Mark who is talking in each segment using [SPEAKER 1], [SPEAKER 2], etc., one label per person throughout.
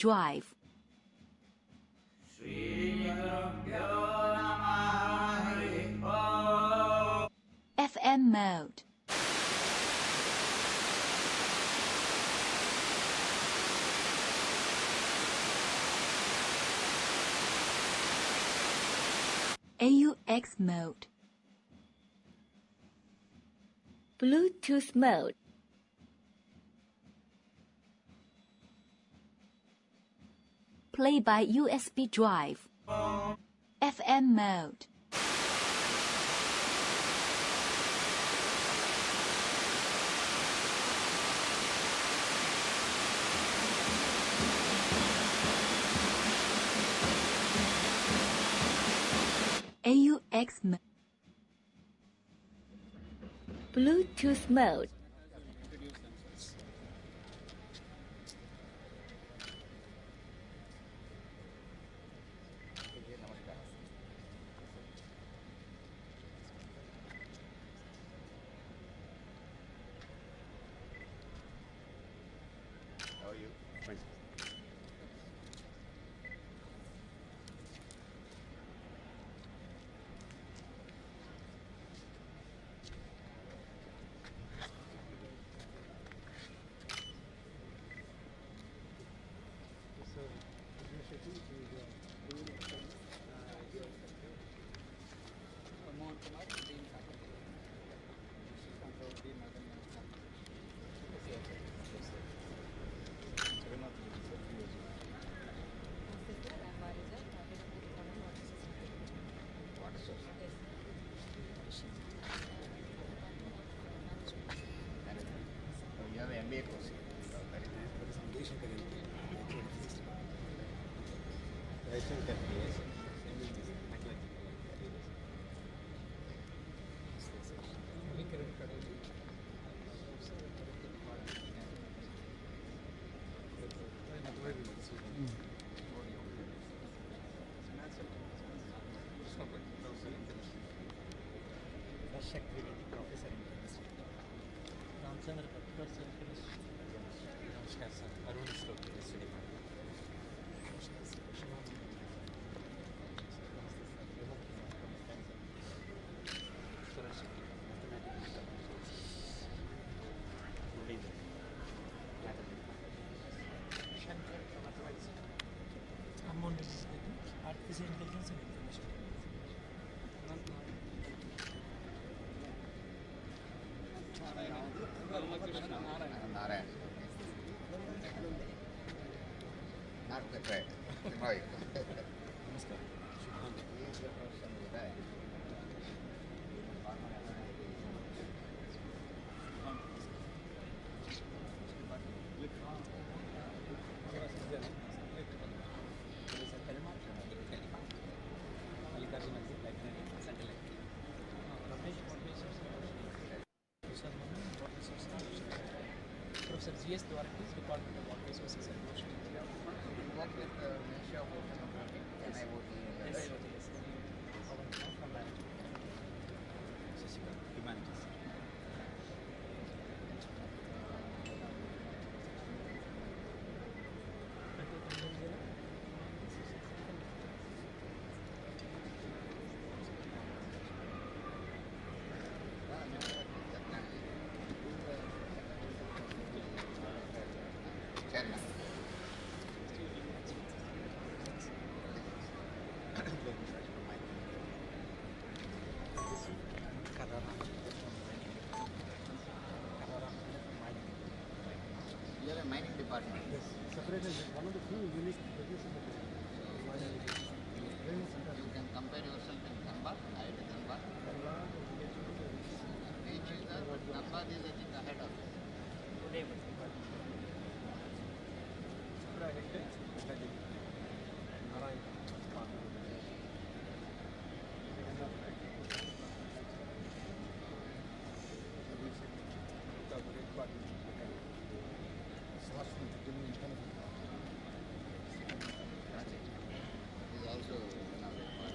[SPEAKER 1] Drive. FM mode. AUX mode. Bluetooth mode. Play by USB drive. FM mode. AUX mode. Bluetooth mode.
[SPEAKER 2] How are you? Fine. You have an MBA course. Very nice.
[SPEAKER 3] Professor in chemistry. Ramchandra Professor in chemistry. Namaskar sir. Arun is located in Sweden. Amount is artificial intelligence and information.
[SPEAKER 2] Narayan. Not the right. Right.
[SPEAKER 3] Namaskar.
[SPEAKER 2] He is the person who died.
[SPEAKER 3] Professor G.S. Dwarkis, Department of Water Resources and Ocean.
[SPEAKER 2] You work with the Ministry of Oceanography, NIOT.
[SPEAKER 3] NIOT, yes. From management. Humanities.
[SPEAKER 2] Chairman. You are a mining department.
[SPEAKER 4] Yes, separated one of the few unique positions of the
[SPEAKER 2] You can compare yourself in Dhanbad, IIT Dhanbad. Which is the Dhanbad is I think ahead of it. Is also another part.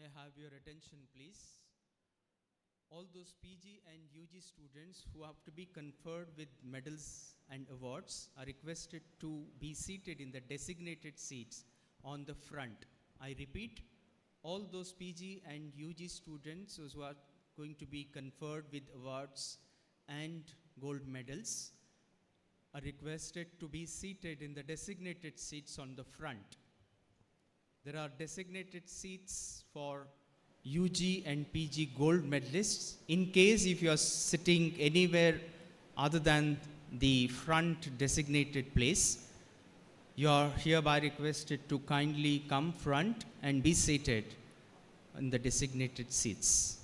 [SPEAKER 5] I have your attention, please? All those PG and UG students who have to be conferred with medals and awards are requested to be seated in the designated seats on the front. I repeat, all those PG and UG students who are going to be conferred with awards and gold medals are requested to be seated in the designated seats on the front. There are designated seats for UG and PG gold medalists. In case if you are sitting anywhere other than the front designated place, you are hereby requested to kindly come front and be seated in the designated seats.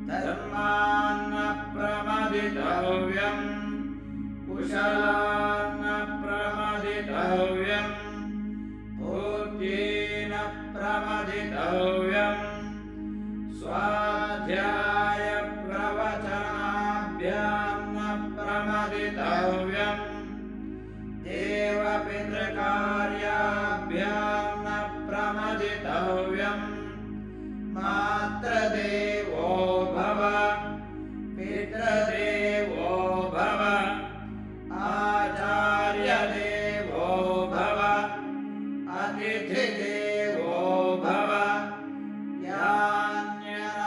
[SPEAKER 6] धर्मान्न प्रमदितव्यम् कुशलान्न प्रमदितव्यम् पूज्येन प्रमदितव्यम् स्वाध्याय प्रवचनाभ्यां न प्रमदितव्यम् देवपितृकार्याभ्यां न प्रमदितव्यम् मातृदेवो भव पितृदेवो भव आचार्यदेवो भव अतिथिदेवो भव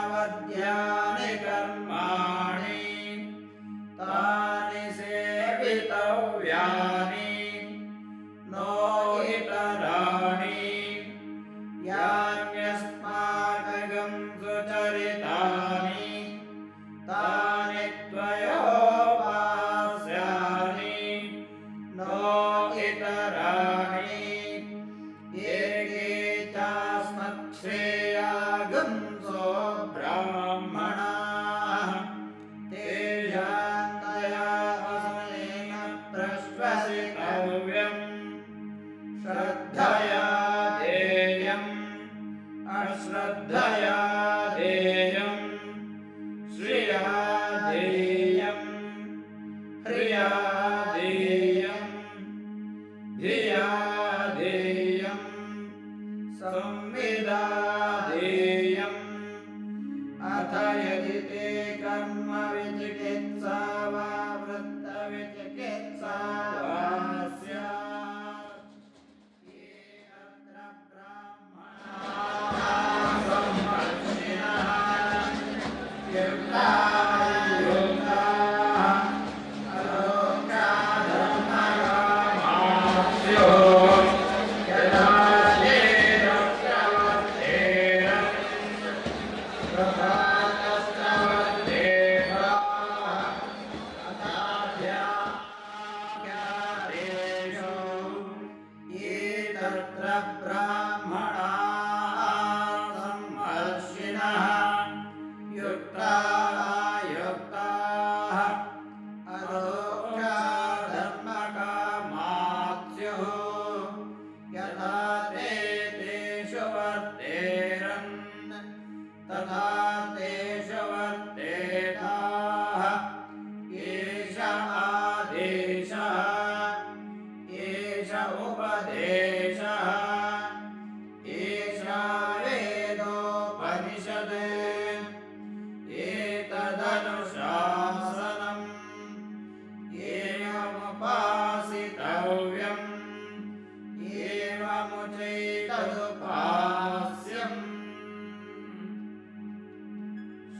[SPEAKER 6] यान्यनवद्यानि कर्माणि तानि सेवितव्यानि no इतराणि यान्यस्माकं सुचरितानि तानि त्वयोपास्यानि नो इतराणि एके चास्मच्छ्रेयागुंसो ब्राह्मणाः तेषां दया वसनेन प्रश्वसितव्यम् श्रद्धया देयम् अश्रद्धया देयम् श्रिया देयम् ह्रिया देयम् धिया देयम् संविदा देयम् अथ यदि ते कर्म विचिकित्सा वा वृत्तविचिकित्सा वा स्यात् ये अत्र ब्राह्मणाः सम्मर्षिणः युक्ताः अलोकाधर्मकामास्यो यदा ये रक्षवर्तेन प्रभातस्रवन्तेन अथाध्यात्मेषु ये तत्र ब्राह्मणाः सम्मर्षिणः युक्ताः अलोकाधर्मकामास्युः यथा ते तेषु वर्तेरन् तथा तेषु वर्तेताः एष आदेशः एष उपदेशः एषा वेदोपनिषद् एतदनुशासनम् एवमुपासितव्यम् एवमुचैतदुपास्यम्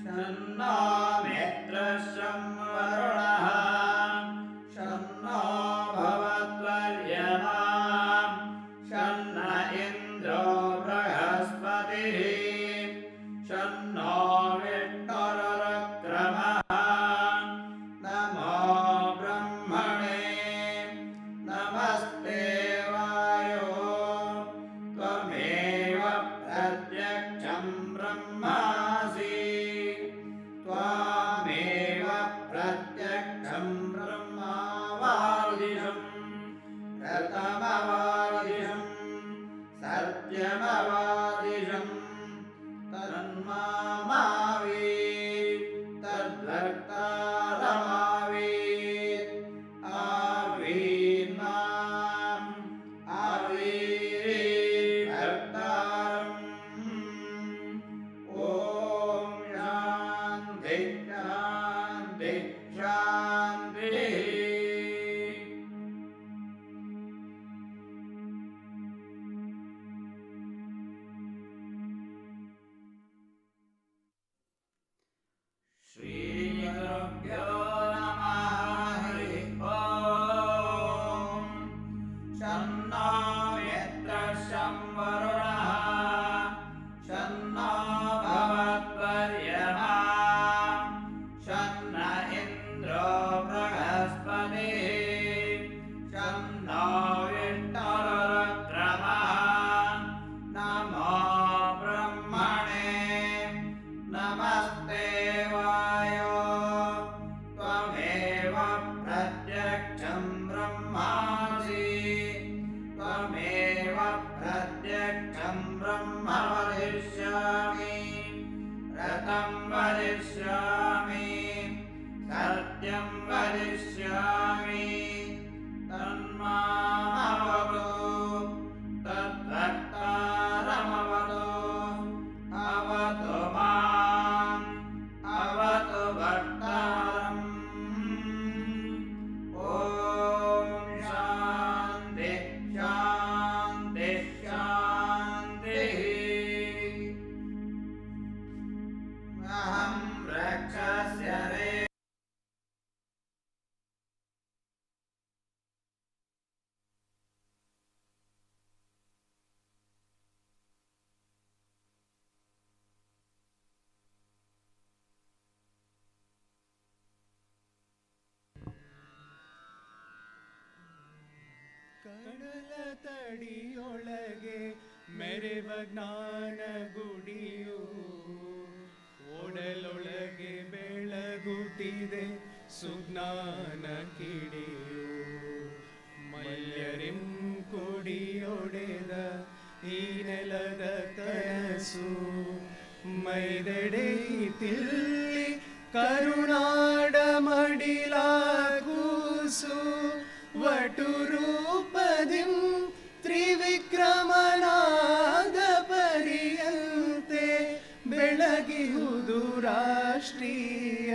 [SPEAKER 6] शन्नो मित्रः शं वरुणः शन्नो भवत्वर्यमा शन्न इन्द्रो बृहस्पतिः शन्नो विष्णुरुक्रमः नमो ब्रह्मणे नमस्ते वायो त्वमेव प्रत्यक्षं ब्रह्मासि त्वामेव प्रत्यक्षं ब्रह्मावादिशम् रतमवादिशम् सत्यमवादिशम् तन्मामावीत् तद्भक्तारमावीत् आवीन्माम् आवीर्भक्तारम् ॐ शान्ति शान्ति शान्तिः शतं वदिष्यामि सत्यं वदिष्यामि तन्मामवतु तद्भक्तारमवतु अवतु माम् अवतु भक्तारम् ॐ शान्ति शान्ति शान्तिः अहं रक्षस्यते
[SPEAKER 3] ಕಡಲ ತಡಿಯೊಳಗೆ ಮೆರೆವ ಜ್ಞಾನ ಗುಡಿಯು ಓಡಲೊಳಗೆ ಬೆಳಗುತ್ತಿದೆ ಸುಜ್ಞಾನ ಕಿಡಿಯು ಮಲ್ಯರಿಂ ಕುಡಿಯೊಡೆದ ಈ ನೆಲದ ಕನಸು ಮೈದೆಡೆಯಿತಿಲ್ಲಿ ಕರುನಾಡ ಮಡಿಲಾಗೂಸು ವಟುರೂಪದಿಂ ತ್ರಿವಿಕ್ರಮನಾದ ಪರಿಯಂತೆ ಬೆಳಗಿಹುದು ರಾಷ್ಟ್ರೀಯ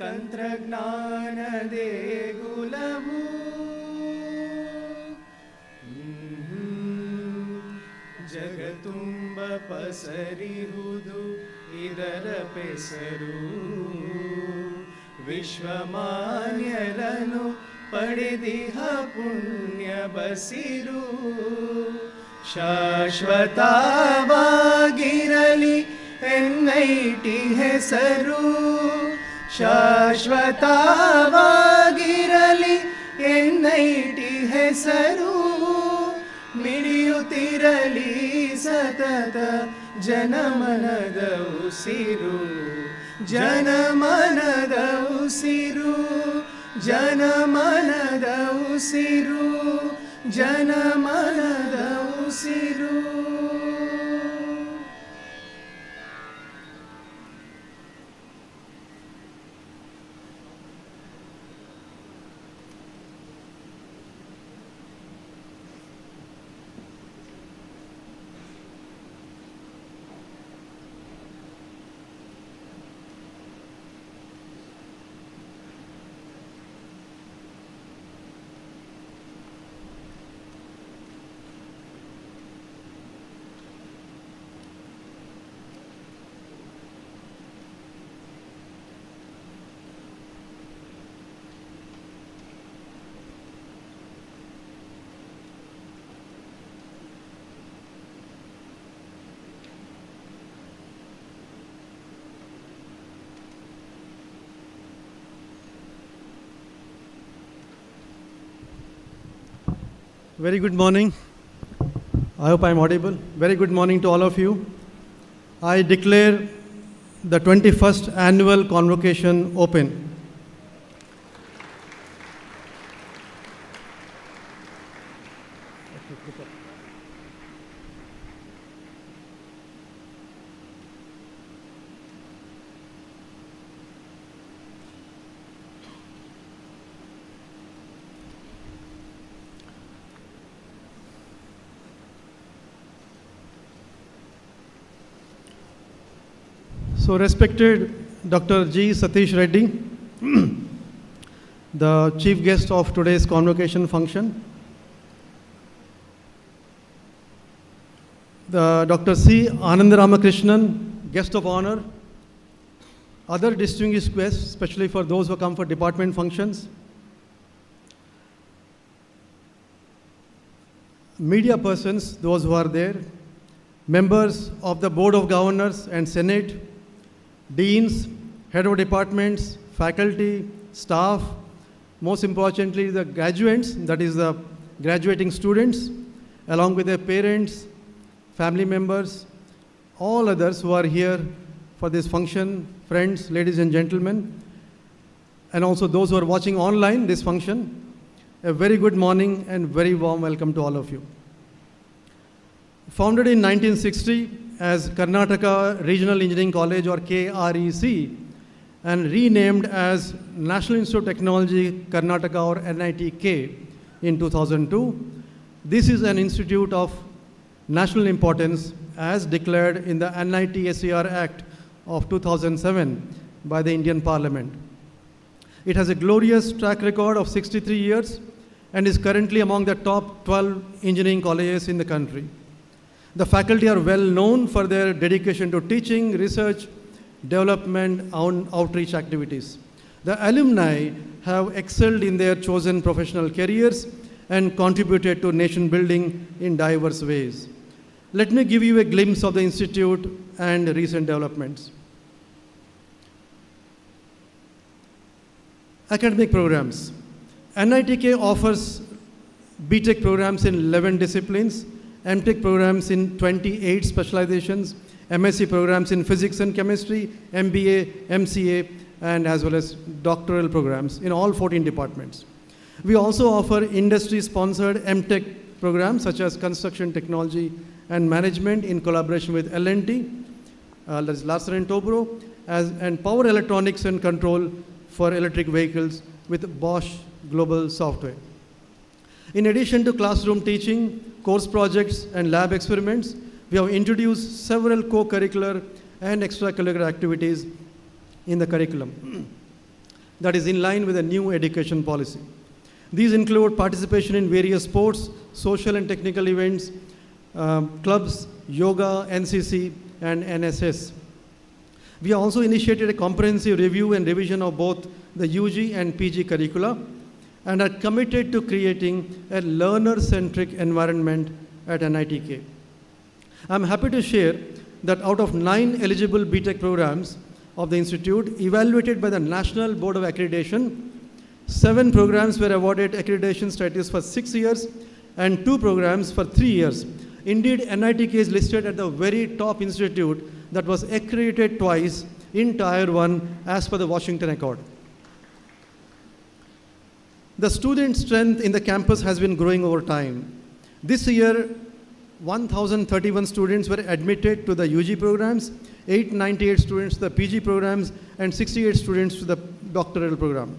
[SPEAKER 3] ತಂತ್ರಜ್ಞಾನ ದೇಗುಲವು ಜಗತುಂಬ ಪಸರಿಹುದು ಇದರ ಪೆಸರು ವಿಶ್ವಮಾನ್ಯರನು ಪಡೆದಿಹ ಪುಣ್ಯ ಬಸಿರು ಶಾಶ್ವತವಾಗಿರಲಿ NIT ಹೆಸರು ಶಾಶ್ವತವಾಗಿರಲಿ NIT ಹೆಸರು ಮಿಡಿಯುತ್ತಿರಲಿ ಸತತ ಜನಮನದ ಉಸಿರು ಜನಮನದ ಉಸಿರು ಜನಮನದ ಉಸಿರು ಜನಮನದ ಉಸಿರು
[SPEAKER 4] Very good morning. I hope I am audible. Very good morning to all of you. I declare the 21st annual convocation open. So respected Dr. G. Satish Reddy, the chief guest of today's convocation function, the Dr. C. Anand Ramakrishnan, guest of honor, other distinguished guests, especially for those who come for department functions, media persons, those who are there, members of the Board of Governors and Senate, deans, head of departments, faculty, staff, most importantly the graduates, that is the graduating students, along with their parents, family members, all others who are here for this function, friends, ladies and gentlemen, and also those who are watching online this function, a very good morning and very warm welcome to all of you. Founded in 1960 as Karnataka Regional Engineering College or KREC and renamed as National Institute of Technology Karnataka or NITK in 2002. This is an institute of national importance as declared in the NITK Surathkal Act of 2007 by the Indian Parliament. It has a glorious track record of 63 years and is currently among the top 12 engineering colleges in the country. The faculty are well known for their dedication to teaching, research, development, and outreach activities. The alumni have excelled in their chosen professional careers and contributed to nation building in diverse ways. Let me give you a glimpse of the institute and recent developments. Academic programs. NITK offers BTech programs in 11 disciplines, MTech programs in 28 specializations, MSc programs in physics and chemistry, MBA, MCA, and as well as doctoral programs in all 14 departments. We also offer industry-sponsored MTech programs such as construction technology and management in collaboration with L&T, that's Larsen & Toubro, and power electronics and control for electric vehicles with Bosch Global Software. In addition to classroom teaching, course projects, and lab experiments, we have introduced several co-curricular and extracurricular activities in the curriculum that is in line with the new education policy. These include participation in various sports, social and technical events, clubs, yoga, NCC, and NSS. We also initiated a comprehensive review and revision of both the UG and PG curricula and are committed to creating a learner-centric environment at NITK. I'm happy to share that out of 9 eligible BTech programs of the institute evaluated by the National Board of Accreditation, 7 programs were awarded accreditation status for 6 years and 2 programs for 3 years. Indeed, NITK is listed at the very top institute that was accredited twice in Tier 1 as per the Washington Accord. The student strength in the campus has been growing over time. This year, 1,031 students were admitted to the UG programs, 898 students to the PG programs, and 68 students to the doctoral program.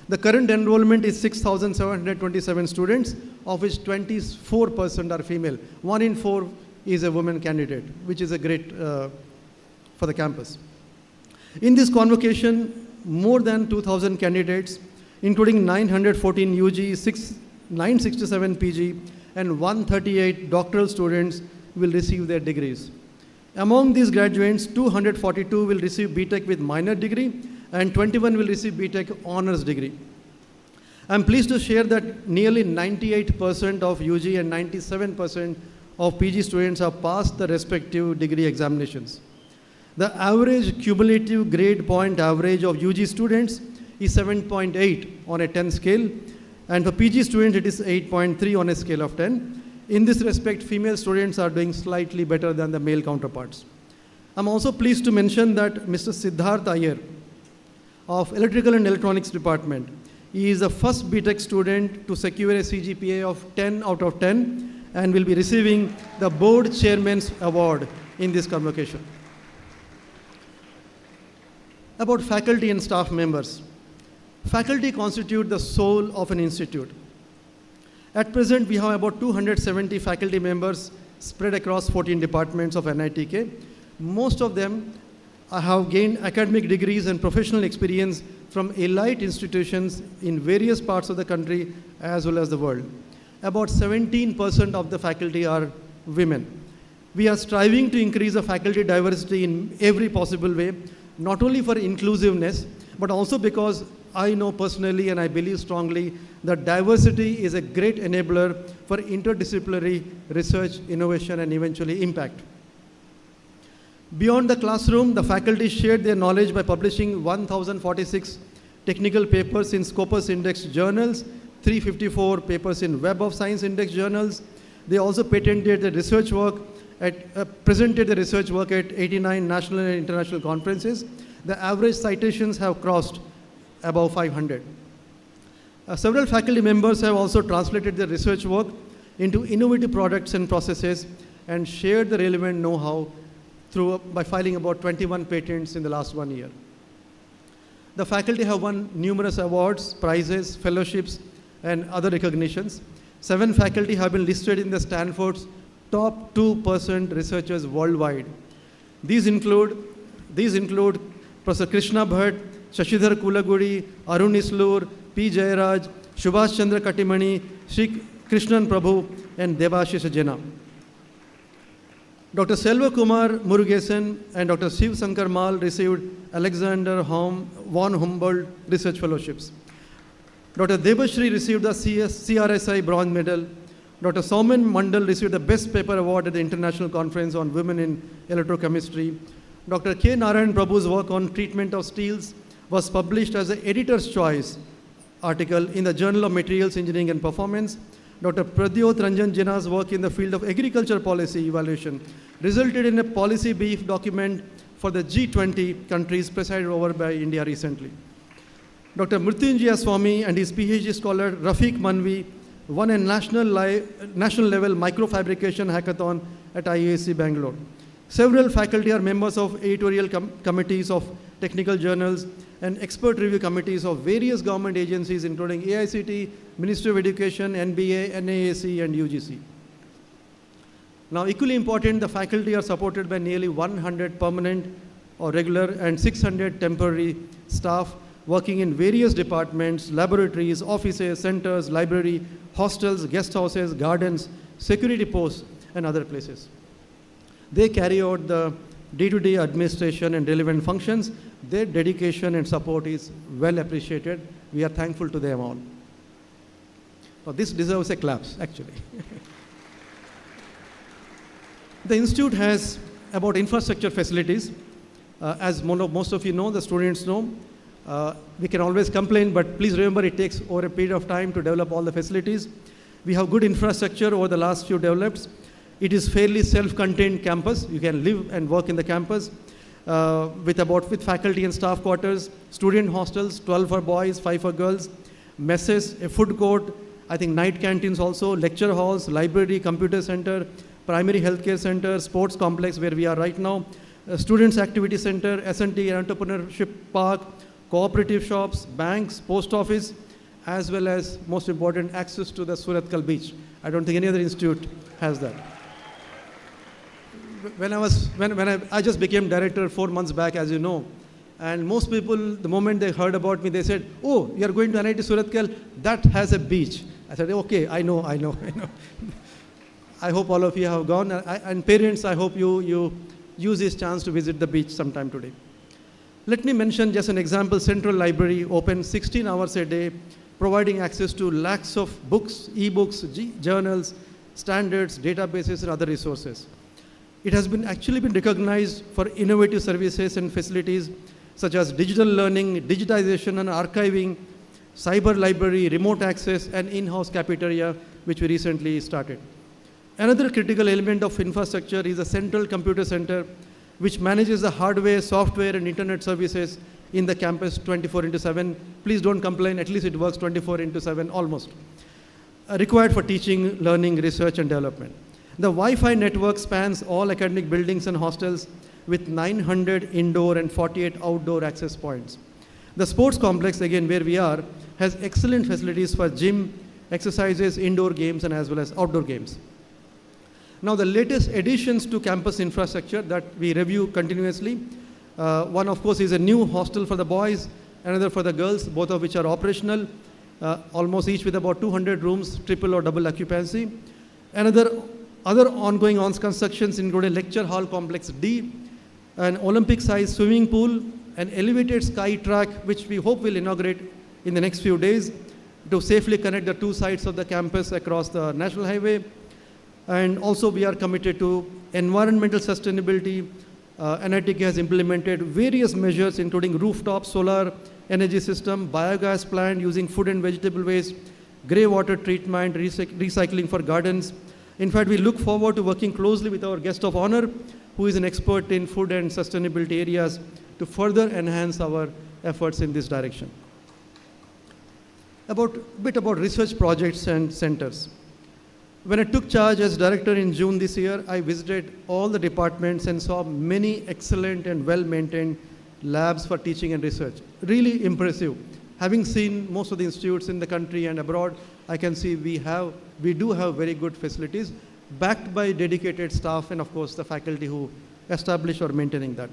[SPEAKER 4] The current enrollment is 6,727 students, of which 24% are female. 1 in 4 is a woman candidate, which is a great for the campus. In this convocation, more than 2,000 candidates, including 914 UG, 967 PG, and 138 doctoral students will receive their degrees. Among these graduates, 242 will receive BTech with minor degree, and 21 will receive BTech honors degree. I'm pleased to share that nearly 98% of UG and 97% of PG students have passed the respective degree examinations. The average cumulative grade point average of UG students is 7.8 on a 10 scale, and for PG students it is 8.3 on a scale of 10. In this respect, female students are doing slightly better than the male counterparts. I'm also pleased to mention that Mr. Siddharth Iyer of Electrical and Electronics Department, he is the first BTech student to secure a CGPA of 10 out of 10 and will be receiving the Board Chairman's Award in this convocation. About faculty and staff members. Faculty constitute the soul of an institute. At present, we have about 270 faculty members spread across 14 departments of NITK. Most of them have gained academic degrees and professional experience from elite institutions in various parts of the country as well as the world. About 17% of the faculty are women. We are striving to increase the faculty diversity in every possible way, not only for inclusiveness, but also because I know personally and I believe strongly that diversity is a great enabler for interdisciplinary research, innovation, and eventually impact. Beyond the classroom, the faculty shared their knowledge by publishing 1,046 technical papers in Scopus Index journals, 354 papers in Web of Science Index journals. They also presented the research work at 89 national and international conferences. The average citations have crossed above 500. Several faculty members have also translated their research work into innovative products and processes and shared the relevant know-how by filing about 21 patents in the last 1 year. The faculty have won numerous awards, prizes, fellowships, and other recognitions. 7 faculty have been listed in the Stanford's top 2% researchers worldwide. These include Professor Krishna Bhatt, Shashidhar Kulaguri, Arun Islur, P. Jayaraj, Subhash Chandra Katimani, Sri Krishnan Prabhu, and Devashish Jena. Dr. Selva Kumar Murugesan and Dr. Shiv Sankar Mal received Alexander von Humboldt Research Fellowships. Dr. Debashri received the CRSI Bronze Medal. Dr. Saumen Mandal received the Best Paper Award at the International Conference on Women in Electrochemistry. Dr. K. Narayan Prabhu's work on treatment of steels was published as an editor's choice article in the Journal of Materials Engineering and Performance. Dr. Pradyot Ranjan Jina's work in the field of agriculture policy evaluation resulted in a policy brief document for the G20 countries presided over by India recently. Dr. Mrityunjaya Swamy and his PhD scholar Rafiq Manvi won a national level microfabrication hackathon at IAC Bangalore. Several faculty are members of editorial committees of technical journals and expert review committees of various government agencies including AICT, Ministry of Education, NBA, NAAC, and UGC. Now, equally important, the faculty are supported by nearly 100 permanent or regular and 600 temporary staff working in various departments, laboratories, offices, centers, library, hostels, guest houses, gardens, security posts, and other places. They carry out the day-to-day administration and relevant functions. Their dedication and support is well appreciated. We are thankful to them all. Now, this deserves a clap, actually. The institute has about infrastructure facilities. As most of you know, the students know, we can always complain, but please remember it takes over a period of time to develop all the facilities. We have good infrastructure over the last few develops. It is fairly self-contained campus. You can live and work in the campus with faculty and staff quarters, student hostels, 12 for boys, 5 for girls, messes, a food court, I think night canteens also, lecture halls, library, computer center, primary healthcare center, sports complex where we are right now, students activity center, S&T entrepreneurship park, cooperative shops, banks, post office, as well as, most important, access to the Surathkal beach. I don't think any other institute has that. When I just became director 4 months back, as you know, and most people, the moment they heard about me, they said, "Oh, you are going to NIT Surathkal, that has a beach." I said, "Okay, I know." I hope all of you have gone, and parents, I hope you use this chance to visit the beach sometime today. Let me mention just an example. Central Library open 16 hours a day, providing access to lakhs of books, e-books, journals, standards, databases, and other resources. It has actually been recognized for innovative services and facilities such as digital learning, digitization and archiving, cyber library, remote access, and in-house cafeteria, which we recently started. Another critical element of infrastructure is a central computer center, which manages the hardware, software, and internet services in the campus 24/7. Please don't complain, at least it works 24/7 almost. Required for teaching, learning, research, and development. The Wi-Fi network spans all academic buildings and hostels with 900 indoor and 48 outdoor access points. The sports complex, again where we are, has excellent facilities for gym, exercises, indoor games, and as well as outdoor games. Now, the latest additions to campus infrastructure that we review continuously, one of course is a new hostel for the boys, another for the girls, both of which are operational, almost each with about 200 rooms, triple or double occupancy. Other ongoing constructions include a lecture hall complex D, an Olympic-sized swimming pool, an elevated sky track, which we hope will inaugurate in the next few days to safely connect the two sides of the campus across the national highway. And also we are committed to environmental sustainability. NITK has implemented various measures including rooftop solar energy system, biogas plant using food and vegetable waste, grey water treatment, recycling for gardens. In fact, we look forward to working closely with our guest of honor, who is an expert in food and sustainability areas, to further enhance our efforts in this direction. A bit about research projects and centers. When I took charge as director in June this year, I visited all the departments and saw many excellent and well-maintained labs for teaching and research. Really impressive. Having seen most of the institutes in the country and abroad, I can see we do have very good facilities, backed by dedicated staff and of course the faculty who establish or maintaining that.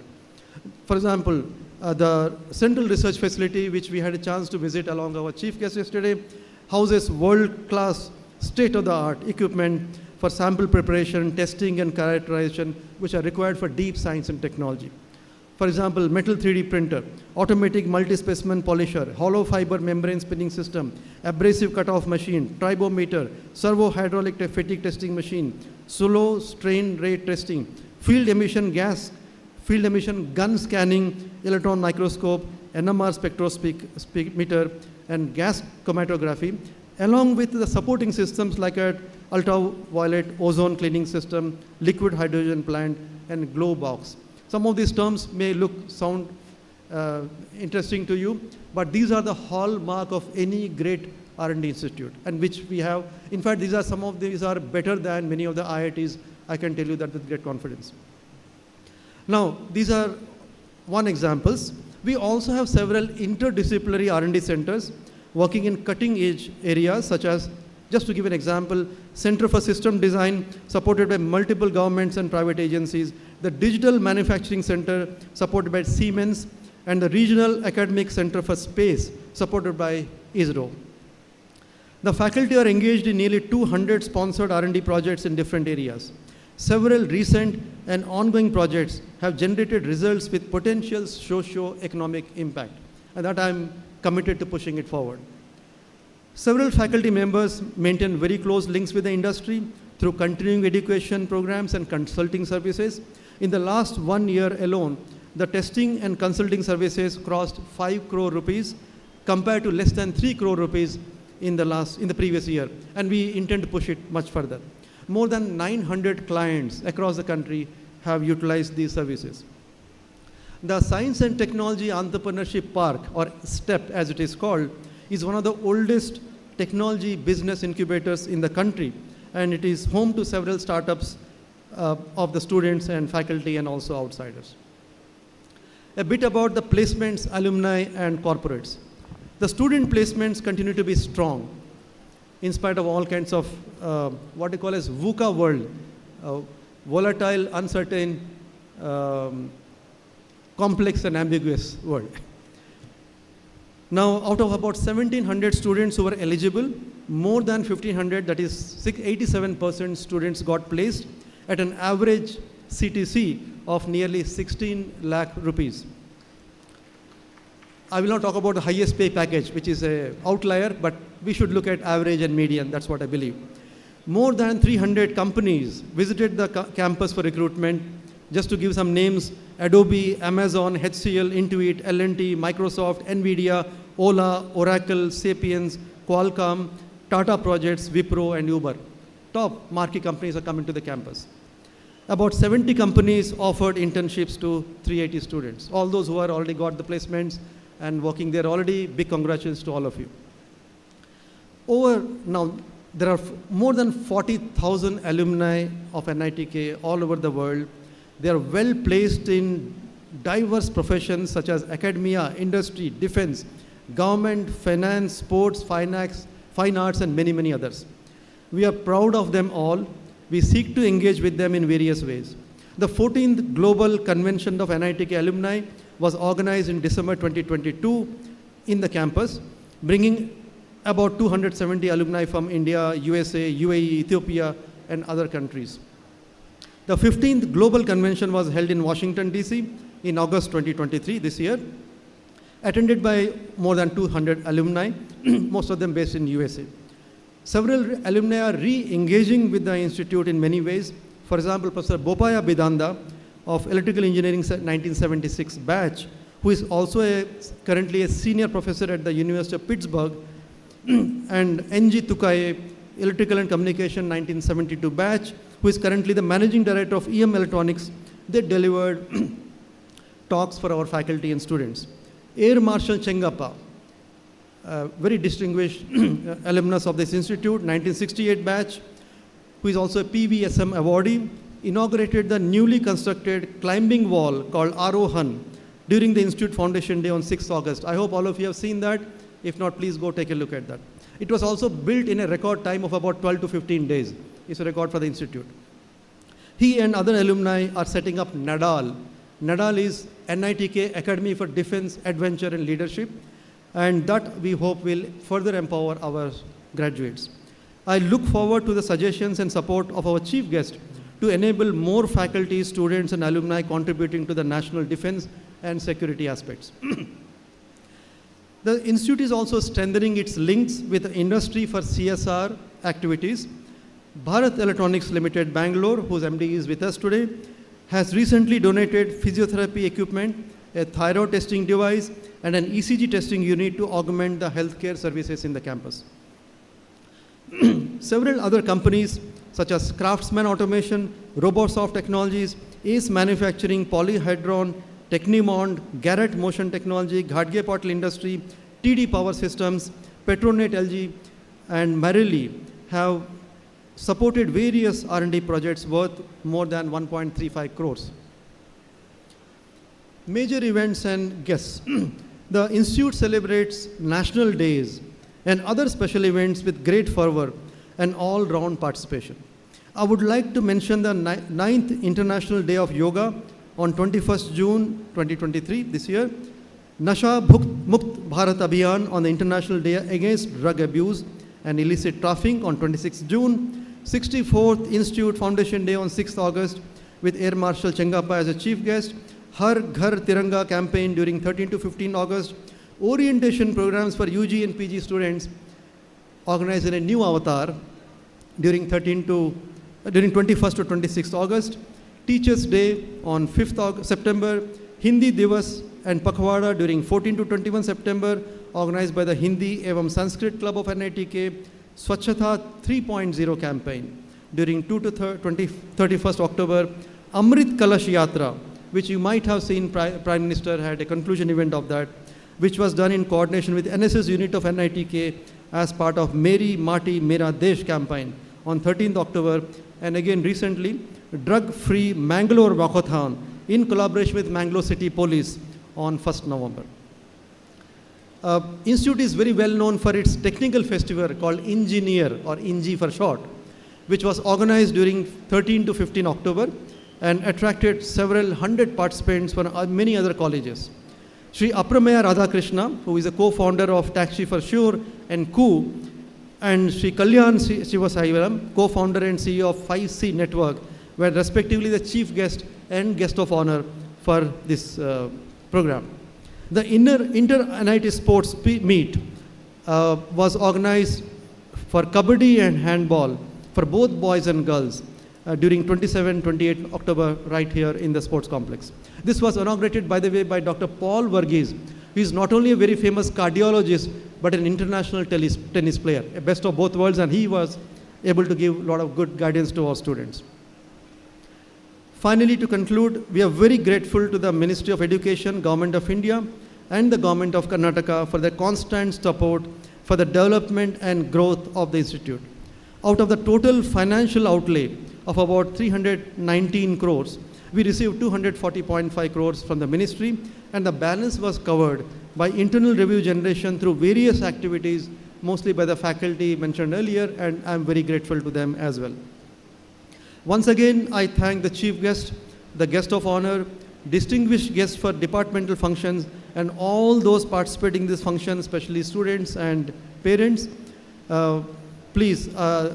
[SPEAKER 4] For example, the Central Research Facility, which we had a chance to visit along our chief guest yesterday, houses world-class state-of-the-art equipment for sample preparation, testing and characterization, which are required for deep science and technology. For example, metal 3D printer, automatic multi-specimen polisher, hollow fiber membrane spinning system, abrasive cutoff machine, tribometer, servo hydraulic fatigue testing machine, slow strain rate testing, field emission gun scanning, electron microscope, NMR spectrometer, and gas chromatography, along with the supporting systems like a ultraviolet ozone cleaning system, liquid hydrogen plant, and glow box. Some of these terms may sound interesting to you, but these are the hallmark of any great R&D institute, and which we have. In fact, some of these are better than many of the IITs. I can tell you that with great confidence. Now, these are one examples. We also have several interdisciplinary R&D centers working in cutting-edge areas, such as, just to give an example, Center for System Design, supported by multiple governments and private agencies, the Digital Manufacturing Center, supported by Siemens, and the Regional Academic Center for Space, supported by ISRO. The faculty are engaged in nearly 200 sponsored R&D projects in different areas. Several recent and ongoing projects have generated results with potential socio-economic impact, and that I'm committed to pushing it forward. Several faculty members maintain very close links with the industry through continuing education programs and consulting services. In the last 1 year alone, the testing and consulting services crossed 5 crore rupees compared to less than 3 crore rupees in the previous year, and we intend to push it much further. More than 900 clients across the country have utilized these services. The Science and Technology Entrepreneurship Park, or STEP as it is called, is one of the oldest technology business incubators in the country, and it is home to several startups of the students and faculty and also outsiders. A bit about the placements, alumni, and corporates. The student placements continue to be strong in spite of all kinds of what we call as VUCA world, volatile, uncertain, complex and ambiguous world. Now, out of about 1,700 students who were eligible, more than 1,500, that is 87% students got placed at an average CTC of nearly 16 lakh rupees. I will not talk about the highest pay package, which is an outlier, but we should look at average and median, that's what I believe. More than 300 companies visited the campus for recruitment. Just to give some names, Adobe, Amazon, HCL, Intuit, L&T, Microsoft, NVIDIA, Ola, Oracle, Sapiens, Qualcomm, Tata Projects, Wipro, and Uber. Top marquee companies are coming to the campus. About 70 companies offered internships to 380 students. All those who are already got the placements and working there already, big congratulations to all of you. Now, there are more than 40,000 alumni of NITK all over the world. They are well placed in diverse professions such as academia, industry, defense, government, finance, sports, fine arts, and many, many others. We are proud of them all. We seek to engage with them in various ways. The 14th Global Convention of NITK Alumni was organized in December 2022 in the campus, bringing about 270 alumni from India, USA, UAE, Ethiopia, and other countries. The 15th Global Convention was held in Washington, D.C. in August 2023, this year, attended by more than 200 alumni, most of them based in USA. Several alumni are re-engaging with the institute in many ways. For example, Professor Bopaya Bidanda of Electrical Engineering 1976 batch, who is also currently a senior professor at the University of Pittsburgh, and N.G. Tukaye, Electrical and Communication 1972 batch, who is currently the managing director of EM Electronics. They delivered talks for our faculty and students. Air Marshal Chengappa, very distinguished alumnus of this institute, 1968 batch, who is also a PVSM awardee, inaugurated the newly constructed climbing wall called Arohan during the Institute Foundation Day on 6th August. I hope all of you have seen that. If not, please go take a look at that. It was also built in a record time of about 12 to 15 days. It's a record for the Institute. He and other alumni are setting up NADAL. NADAL is NITK Academy for Defense, Adventure and Leadership, and that we hope will further empower our graduates. I look forward to the suggestions and support of our chief guest to enable more faculty, students and alumni contributing to the national defense and security aspects. The institute is also strengthening its links with the industry for CSR activities. Bharat Electronics Limited, Bangalore, whose MD is with us today, has recently donated physiotherapy equipment, a thyroid testing device, and an ECG testing unit to augment the healthcare services in the campus. Several other companies, such as Craftsman Automation, Robosoft Technologies, Ace Manufacturing, Polyhedron, Technimond, Garrett Motion Technology, Ghadge Patil Industry, TD Power Systems, Petronet LG, and Marelli have supported various R&D projects worth more than 1.35 crores. Major events and guests. The Institute celebrates national days and other special events with great fervor and all-round participation. I would like to mention the 9th International Day of Yoga on 21st June 2023, this year, Nasha Mukt Bharat Abhiyan on the International Day Against Drug Abuse and Illicit Trafficking on 26th June, 64th Institute Foundation Day on 6th August with Air Marshal Chengappa as a chief guest, Har Ghar Tiranga campaign during 13 to 15 August, orientation programs for UG and PG students organized in a new avatar during 21st to 26th August, Teachers Day on 5th September, Hindi Divas and Pakhwada during 14 to 21 September, organized by the Hindi Evam Sanskrit Club of NITK, Swachhata 3.0 campaign during 2 to 31st October, Amrit Kalash Yatra, which you might have seen Prime Minister had a conclusion event of that, which was done in coordination with NSS unit of NITK as part of Meri Mati Mera Desh campaign on 13th October, and again recently, Drug-Free Mangalore Walkathon in collaboration with Mangalore City Police on 1st November. Institute is very well known for its technical festival called Engineer, or INGI for short, which was organized during 13 to 15 October and attracted several hundred participants from many other colleges. Sri Apramaya Radhakrishna, who is a co-founder of Taxi for Sure and Coup, and Sri Kalyan Sivasaivaram, co-founder and CEO of 5C Network, were respectively the chief guest and guest of honor for this program. The Inter-NIT Sports Meet was organized for Kabaddi and Handball for both boys and girls during 27-28 October right here in the sports complex. This was inaugurated, by the way, by Dr. Paul Varghese, who is not only a very famous cardiologist, but an international tennis player, a best of both worlds, and he was able to give a lot of good guidance to our students. Finally, to conclude, we are very grateful to the Ministry of Education, Government of India, and the Government of Karnataka for their constant support for the development and growth of the institute. Out of the total financial outlay of about 319 crores, we received 240.5 crores from the ministry, and the balance was covered by internal revenue generation through various activities, mostly by the faculty mentioned earlier, and I'm very grateful to them as well. Once again, I thank the chief guest, the guest of honor, distinguished guests for departmental functions, and all those participating in this function, especially students and parents. Please,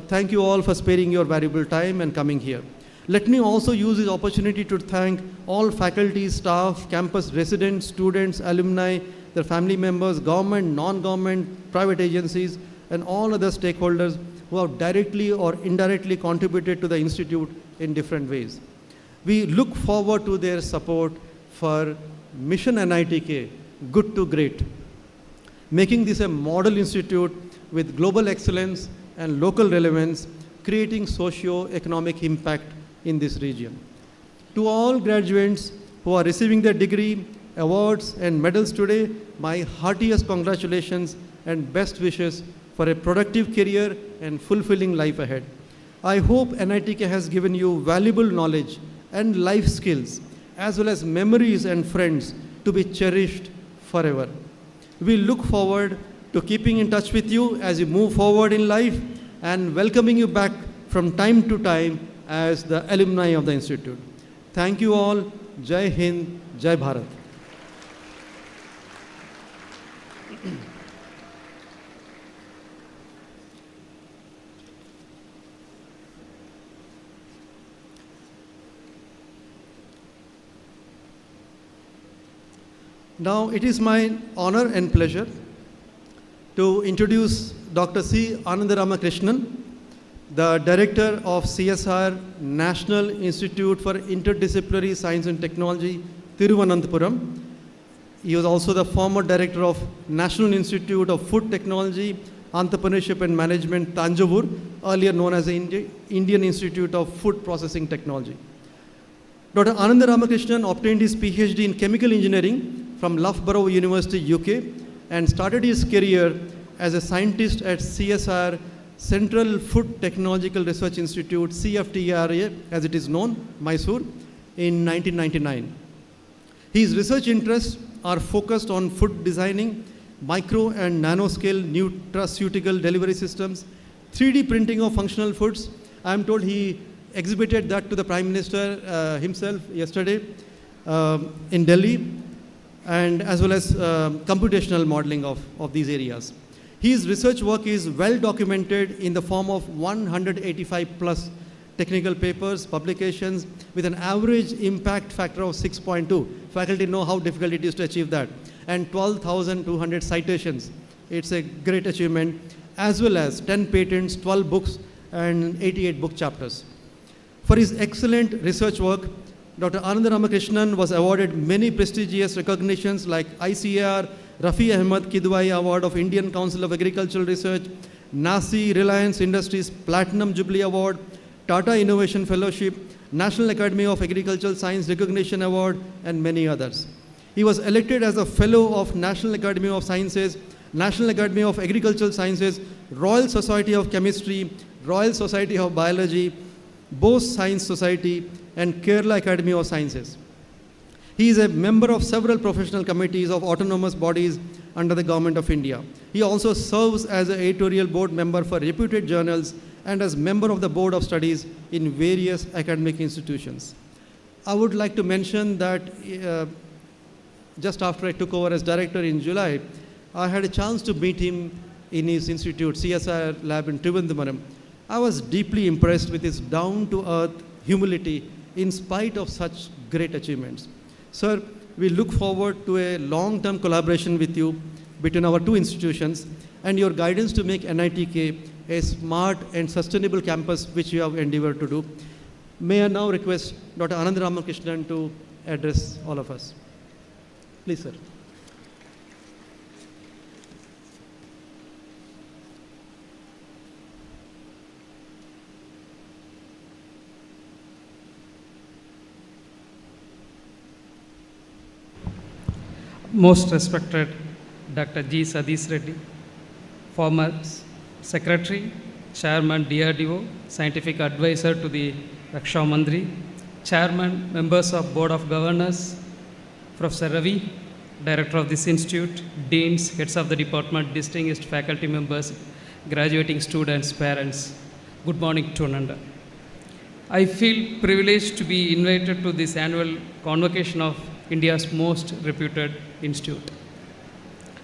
[SPEAKER 4] thank you all for sparing your valuable time and coming here. Let me also use this opportunity to thank all faculty, staff, campus residents, students, alumni, their family members, government, non-government, private agencies, and all other stakeholders who have directly or indirectly contributed to the institute in different ways. We look forward to their support for Mission NITK, Good to Great, making this a model institute with global excellence and local relevance, creating socio-economic impact in this region. To all graduates who are receiving their degree, awards, and medals today, my heartiest congratulations and best wishes for a productive career and fulfilling life ahead. I hope NITK has given you valuable knowledge and life skills, as well as memories and friends to be cherished forever. We look forward to keeping in touch with you as you move forward in life and welcoming you back from time to time as the alumni of the Institute. Thank you all. Jai Hind, Jai Bharat. Now it is my honor and pleasure to introduce Dr. C. Anandaramakrishnan, the Director of CSR, National Institute for Interdisciplinary Science and Technology, Thiruvananthapuram. He was also the former Director of National Institute of Food Technology, Entrepreneurship and Management, Tanjavur, earlier known as the Indian Institute of Food Processing Technology. Dr. Anandaramakrishnan obtained his PhD in Chemical Engineering from Loughborough University, UK, and started his career as a scientist at CSR, Central Food Technological Research Institute, CFTRA, as it is known, Mysore, in 1999. His research interests are focused on food designing, micro and nanoscale nutraceutical delivery systems, 3D printing of functional foods. I am told he exhibited that to the Prime Minister himself yesterday in Delhi, and as well as computational modeling of these areas. His research work is well documented in the form of 185 plus technical papers, publications, with an average impact factor of 6.2. Faculty know how difficult it is to achieve that. And 12,200 citations. It's a great achievement, as well as 10 patents, 12 books, and 88 book chapters. For his excellent research work, Dr. Anandaramakrishnan was awarded many prestigious recognitions like ICAR, Rafi Ahmed Kidwai Award of Indian Council of Agricultural Research, NASI Reliance Industries Platinum Jubilee Award, Tata Innovation Fellowship, National Academy of Agricultural Science Recognition Award, and many others. He was elected as a Fellow of National Academy of Sciences, National Academy of Agricultural Sciences, Royal Society of Chemistry, Royal Society of Biology, Bose Science Society, and Kerala Academy of Sciences. He is a member of several professional committees of autonomous bodies under the Government of India. He also serves as an editorial board member for reputed journals and as member of the Board of Studies in various academic institutions. I would like to mention that just after I took over as director in July, I had a chance to meet him in his institute, CSR lab in Trivandrum. I was deeply impressed with his down-to-earth humility in spite of such great achievements. Sir, we look forward to a long-term collaboration with you between our two institutions and your guidance to make NITK a smart and sustainable campus, which you have endeavored to do. May I now request Dr. Anandaramakrishnan to address all of us. Please, sir.
[SPEAKER 7] Most respected Dr. G. Sadish Reddy, former Secretary, Chairman DRDO, Scientific Advisor to the Raksha Mandri, Chairman, members of Board of Governors, Professor Ravi, Director of this Institute, Deans, Heads of the Department, distinguished faculty members, graduating students, parents. Good morning to Nanda. I feel privileged to be invited to this annual convocation of India's most reputed institute,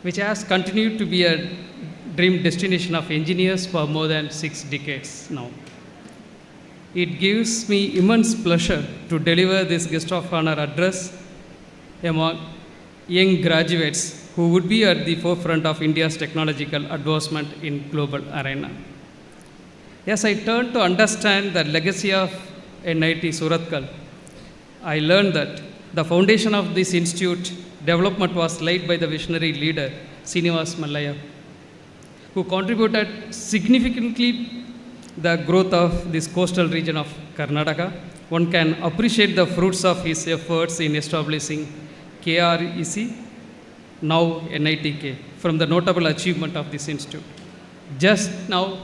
[SPEAKER 7] which has continued to be a dream destination of engineers for more than 6 decades now. It gives me immense pleasure to deliver this guest of honor address among young graduates who would be at the forefront of India's technological advancement in global arena. As I turn to understand the legacy of NITK Surathkal, I learned that the foundation of this institute development was laid by the visionary leader, Srinivas Mallaya, who contributed significantly the growth of this coastal region of Karnataka. One can appreciate the fruits of his efforts in establishing KREC, now NITK, from the notable achievement of this institute. Just now,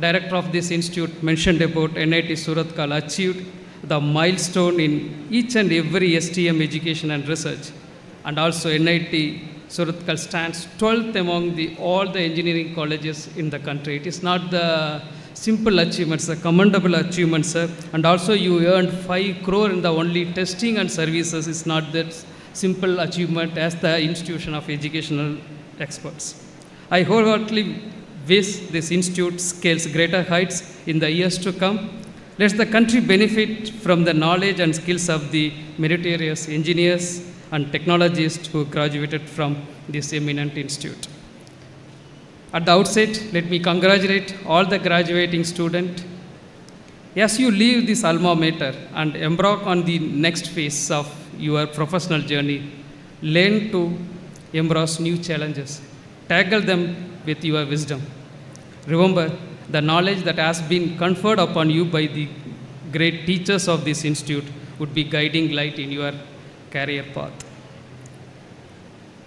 [SPEAKER 7] director of this institute, mentioned about NIT Surathkal achieved the milestone in each and every STM education and research. And also NIT Surathkal stands 12th among all the engineering colleges in the country. It is not the simple achievements, the commendable achievements, sir. And also you earned 5 crore in the only testing and services. It's not that simple achievement as the institution of educational experts. I wholeheartedly wish this institute scales greater heights in the years to come. Let the country benefit from the knowledge and skills of the meritorious engineers and technologists who graduated from this eminent institute. At the outset, let me congratulate all the graduating students. As you leave this alma mater and embark on the next phase of your professional journey, learn to embrace new challenges. Tackle them with your wisdom. Remember, the knowledge that has been conferred upon you by the great teachers of this institute would be guiding light in your career path.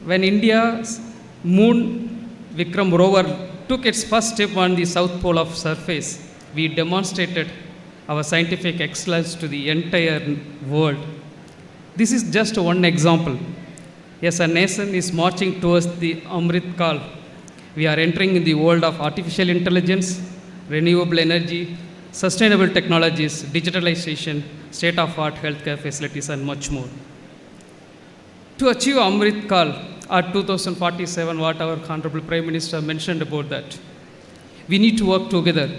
[SPEAKER 7] When India's moon Vikram rover took its first step on the south pole of surface, we demonstrated our scientific excellence to the entire world. This is just one example. As a nation is marching towards the Amrit Kal, we are entering in the world of artificial intelligence, renewable energy, sustainable technologies, digitalization, state-of-art healthcare facilities, and much more. To achieve Amrit Kal at 2047, what our Honorable Prime Minister mentioned about that, we need to work together.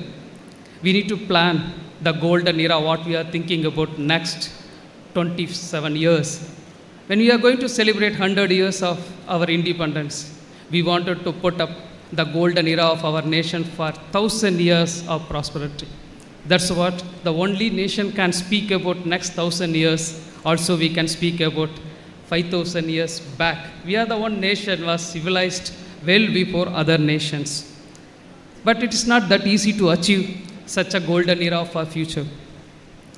[SPEAKER 7] We need to plan the golden era, what we are thinking about next 27 years. When we are going to celebrate 100 years of our independence, we wanted to put up the golden era of our nation for 1,000 years of prosperity. That's what the only nation can speak about next 1,000 years. Also, we can speak about 5,000 years back. We are the one nation was civilized well before other nations. But it is not that easy to achieve such a golden era of our future.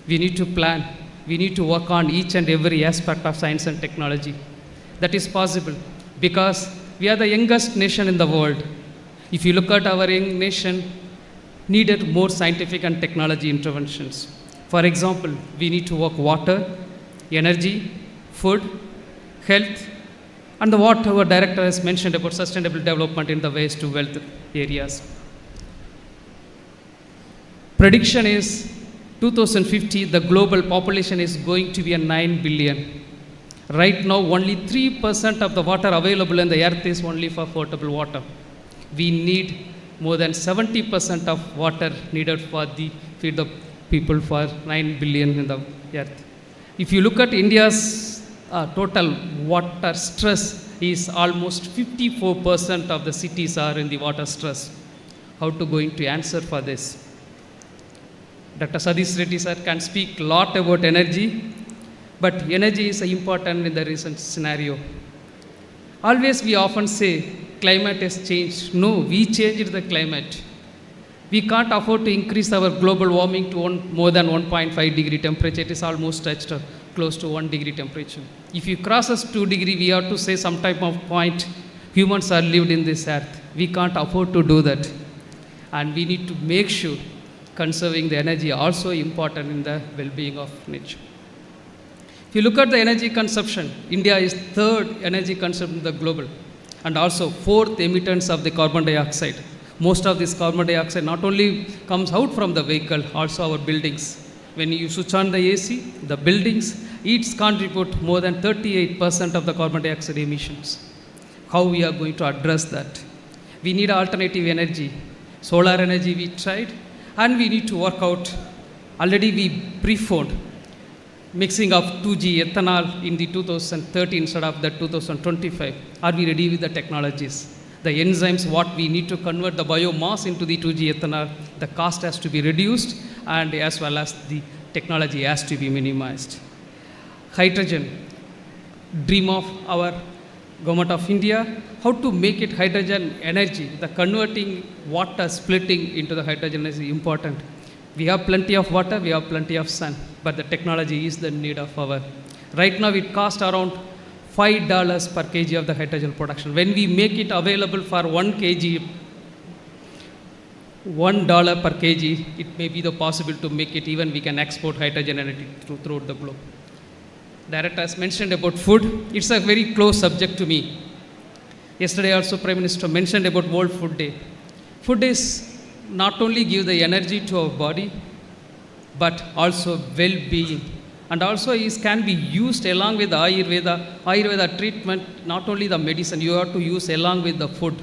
[SPEAKER 7] We need to plan. We need to work on each and every aspect of science and technology. That is possible because we are the youngest nation in the world. If you look at our young nation, needed more scientific and technology interventions. For example, we need to work water, energy, food, health, and what our director has mentioned about sustainable development in the waste to wealth areas. Prediction is 2050, the global population is going to be a 9 billion. Right now, only 3% of the water available in the earth is only for potable water. We need more than 70% of water needed for the feed the people for 9 billion in the earth. If you look at India's total water stress is almost 54% of the cities are in the water stress. How to going to answer for this? Dr. Sadish Reddy sir can speak a lot about energy, but energy is important in the recent scenario. Always we often say climate has changed. No, we changed the climate. We can't afford to increase our global warming to more than 1.5 degree temperature. It is almost touched close to 1 degree temperature. If you crosses 2 degree, we have to say some type of point, humans are lived in this earth. We can't afford to do that. And we need to make sure conserving the energy also important in the well-being of nature. If you look at the energy consumption, India is third energy consumption in the global and also fourth emitters of the carbon dioxide. Most of this carbon dioxide not only comes out from the vehicle, also our buildings. When you switch on the AC, the buildings, each contribute more than 38% of the carbon dioxide emissions. How we are going to address that? We need alternative energy. Solar energy we tried, and we need to work out. Already we prefoned mixing of 2G ethanol in the 2030 instead of the 2025. Are we ready with the technologies? The enzymes, what we need to convert the biomass into the 2G ethanol, the cost has to be reduced and as well as the technology has to be minimized. Hydrogen, dream of our Government of India, how to make it hydrogen energy, the converting water splitting into the hydrogen is important. We have plenty of water, we have plenty of sun, but the technology is the need of our. Right now it costs around $5 per kg of the hydrogen production. When we make it available for 1 kg, $1 per kg, it may be the possible to make it even we can export hydrogen energy throughout the globe. Director has mentioned about food. It's a very close subject to me. Yesterday also Prime Minister mentioned about World Food Day. Food is not only give the energy to our body, but also well-being. And also it can be used along with the Ayurveda treatment, not only the medicine, you have to use along with the food.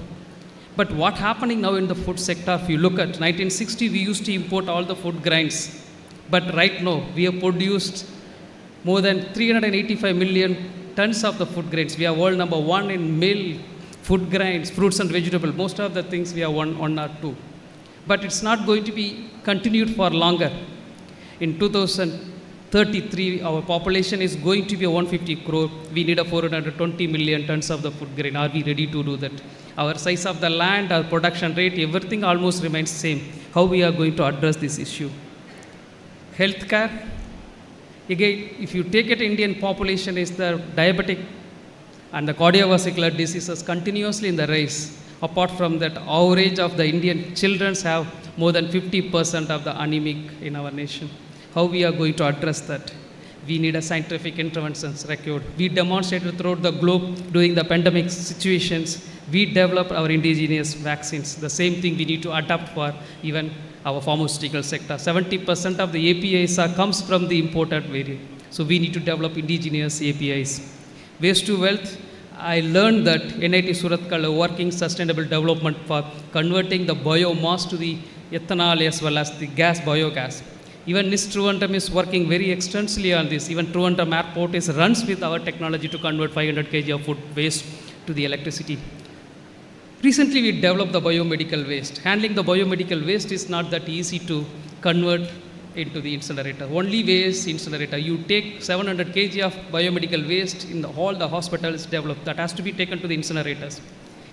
[SPEAKER 7] But what happening now in the food sector, if you look at 1960, we used to import all the food grains. But right now, we have produced more than 385 million tons of the food grains. We are world number one in meal, food grains, fruits and vegetables. Most of the things we are one or two. But it's not going to be continued for longer. In 2033, our population is going to be 150 crore. We need a 420 million tons of the food grain. Are we ready to do that? Our size of the land, our production rate, everything almost remains same. How we are going to address this issue? Healthcare. Again, if you take it, Indian population is the diabetic and the cardiovascular diseases continuously in the rise. Apart from that, average of the Indian children have more than 50% of the anemic in our nation. How we are going to address that? We need a scientific interventions record. We demonstrated throughout the globe during the pandemic situations. We developed our indigenous vaccines. The same thing we need to adapt for even our pharmaceutical sector. 70% of the APIs comes from the imported variant. So we need to develop indigenous APIs. Waste to wealth. I learned that NITK Surathkal are working sustainable development for converting the biomass to the ethanol as well as the biogas. Even NIST Trivandrum is working very extensively on this. Even Trivandrum Airport runs with our technology to convert 500 kg of food waste to the electricity. Recently, we developed the biomedical waste. Handling the biomedical waste is not that easy to convert into the incinerator. Only way is incinerator. You take 700 kg of biomedical waste in all the hospitals developed. That has to be taken to the incinerators.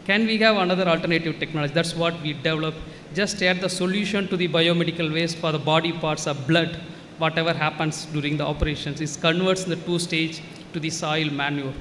[SPEAKER 7] Can we have another alternative technology? That's what we developed. Just add the solution to the biomedical waste for the body parts of blood. Whatever happens during the operations is converts in the 2-stage to the soil manure.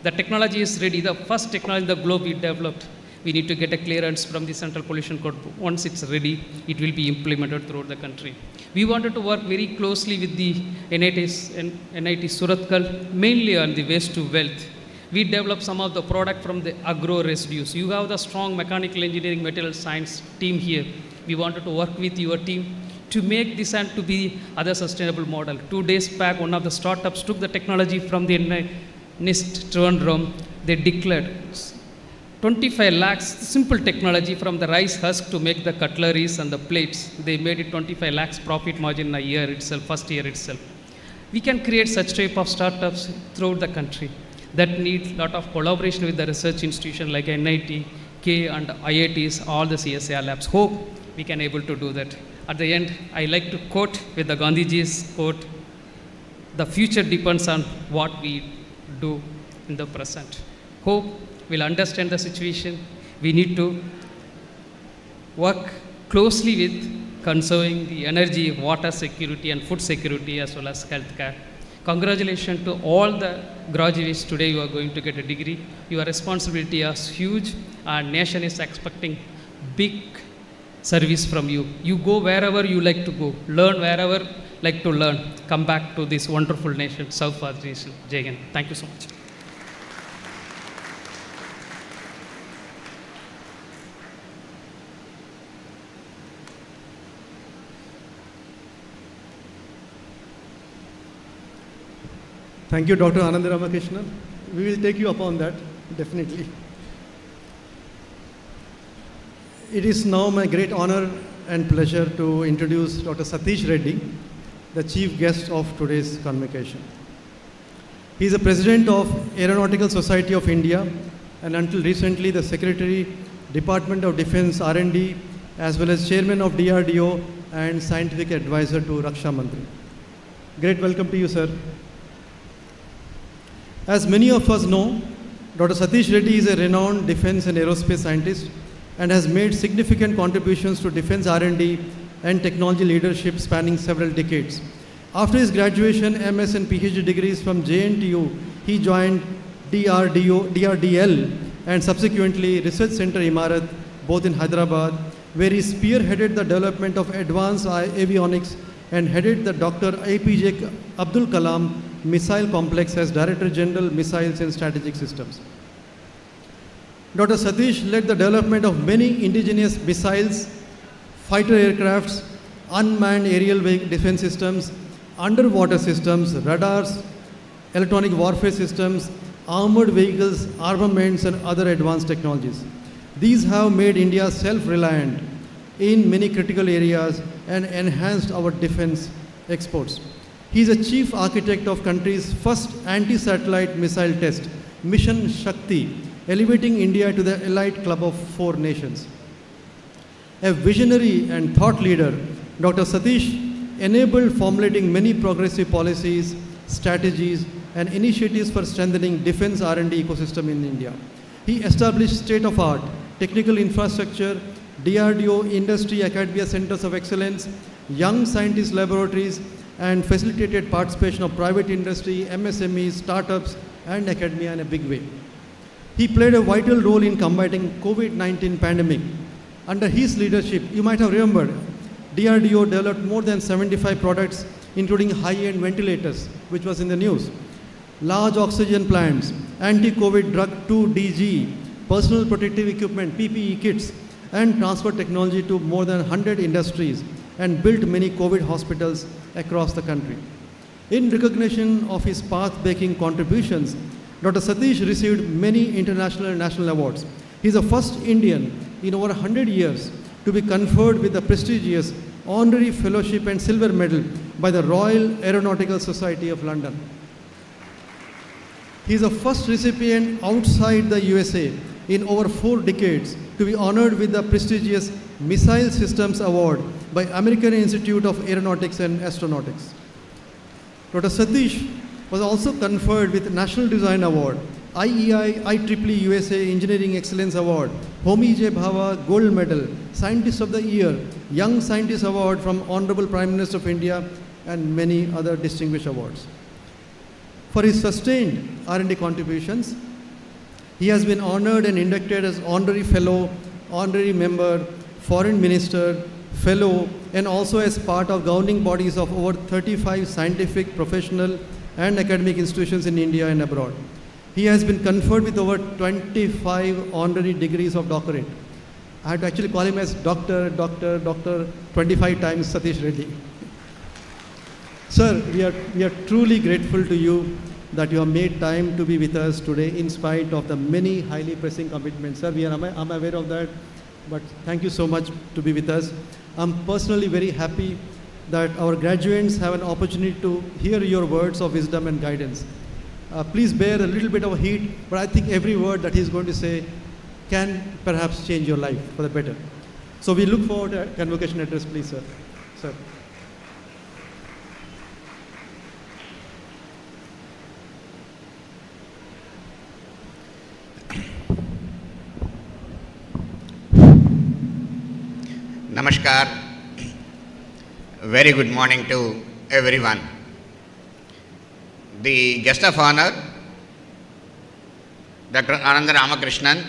[SPEAKER 7] The technology is ready. The first technology in the globe we developed. We need to get a clearance from the Central Pollution Code. Once it's ready, it will be implemented throughout the country. We wanted to work very closely with the NITK Surathkal, mainly on the waste to wealth. We developed some of the product from the agro residues. You have the strong mechanical engineering material science team here. We wanted to work with your team to make this and to be other sustainable model. 2 days back, one of the startups took the technology from the NIST Trivandrum. They declared 25 lakhs, simple technology from the rice husk to make the cutleries and the plates. They made it 25 lakhs profit margin in a year itself, first year itself. We can create such type of startups throughout the country that need a lot of collaboration with the research institution like NITK and IITs, all the CSIR labs. Hope we can able to do that. At the end, I like to quote with the Gandhiji's quote, the future depends on what we do in the present. Hope will understand the situation. We need to work closely with conserving the energy, water security and food security as well as healthcare. Congratulations to all the graduates today. You are going to get a degree. Your responsibility is huge and nation is expecting big service from you. You go wherever you like to go, learn wherever like to learn, come back to this wonderful nation, serve for the nation. Jai Hind. Thank you so much.
[SPEAKER 4] Thank you, Dr. Anand Ramakrishnan. We will take you upon that, definitely. It is now my great honor and pleasure to introduce Dr. Satish Reddy, the chief guest of today's convocation. He is the president of Aeronautical Society of India and until recently the Secretary, Department of Defense R&D, as well as chairman of DRDO and scientific advisor to Raksha Mantri. Great welcome to you, sir. As many of us know, Dr. Satish Reddy is a renowned defense and aerospace scientist and has made significant contributions to defense R&D and technology leadership spanning several decades. After his graduation, MS and PhD degrees from JNTU, he joined DRDL and subsequently Research Center Imarat, both in Hyderabad, where he spearheaded the development of advanced avionics and headed the Dr. APJ Abdul Kalam Missile Complex as Director General Missiles and Strategic Systems. Dr. Satish led the development of many indigenous missiles, fighter aircrafts, unmanned aerial defense systems, underwater systems, radars, electronic warfare systems, armored vehicles, armaments, and other advanced technologies. These have made India self-reliant in many critical areas and enhanced our defense exports. He is a chief architect of country's first anti-satellite missile test, Mission Shakti, elevating India to the elite club of 4 nations. A visionary and thought leader, Dr. Satish enabled formulating many progressive policies, strategies, and initiatives for strengthening defense R&D ecosystem in India. He established state-of-art technical infrastructure, DRDO industry academia centers of excellence, young scientist laboratories, and facilitated participation of private industry, MSMEs, startups, and academia in a big way. He played a vital role in combating COVID-19 pandemic. Under his leadership, you might have remembered, DRDO developed more than 75 products, including high-end ventilators, which was in the news, large oxygen plants, anti-COVID drug 2DG, personal protective equipment, PPE kits, and transfer technology to more than 100 industries, and built many COVID hospitals across the country. In recognition of his path-breaking contributions, Dr. Satish received many international and national awards. He is the first Indian in over 100 years to be conferred with the prestigious Honorary Fellowship and Silver Medal by the Royal Aeronautical Society of London. He is the first recipient outside the USA in over 4 decades to be honored with the prestigious Missile Systems Award by American Institute of Aeronautics and Astronautics. Dr. Satish was also conferred with National Design Award, IEI IEEE USA Engineering Excellence Award, Homi J. Bhabha Gold Medal, Scientist of the Year, Young Scientist Award from Honorable Prime Minister of India, and many other distinguished awards. For his sustained R&D contributions, he has been honored and inducted as Honorary Fellow, Honorary Member, Foreign Minister, Fellow, and also as part of governing bodies of over 35 scientific, professional, and academic institutions in India and abroad. He has been conferred with over 25 honorary degrees of doctorate. I had to actually call him as Doctor 25 times Satish Reddy. Sir, we are truly grateful to you that you have made time to be with us today in spite of the many highly pressing commitments. Sir, I'm aware of that, but thank you so much to be with us. I'm personally very happy that our graduates have an opportunity to hear your words of wisdom and guidance. Please bear a little bit of heat, but I think every word that he's going to say can perhaps change your life for the better. So we look forward to a convocation address, please, sir. Sir.
[SPEAKER 6] Namaskar. Very good morning to everyone. The guest of honor, Dr. Ananda Ramakrishnan,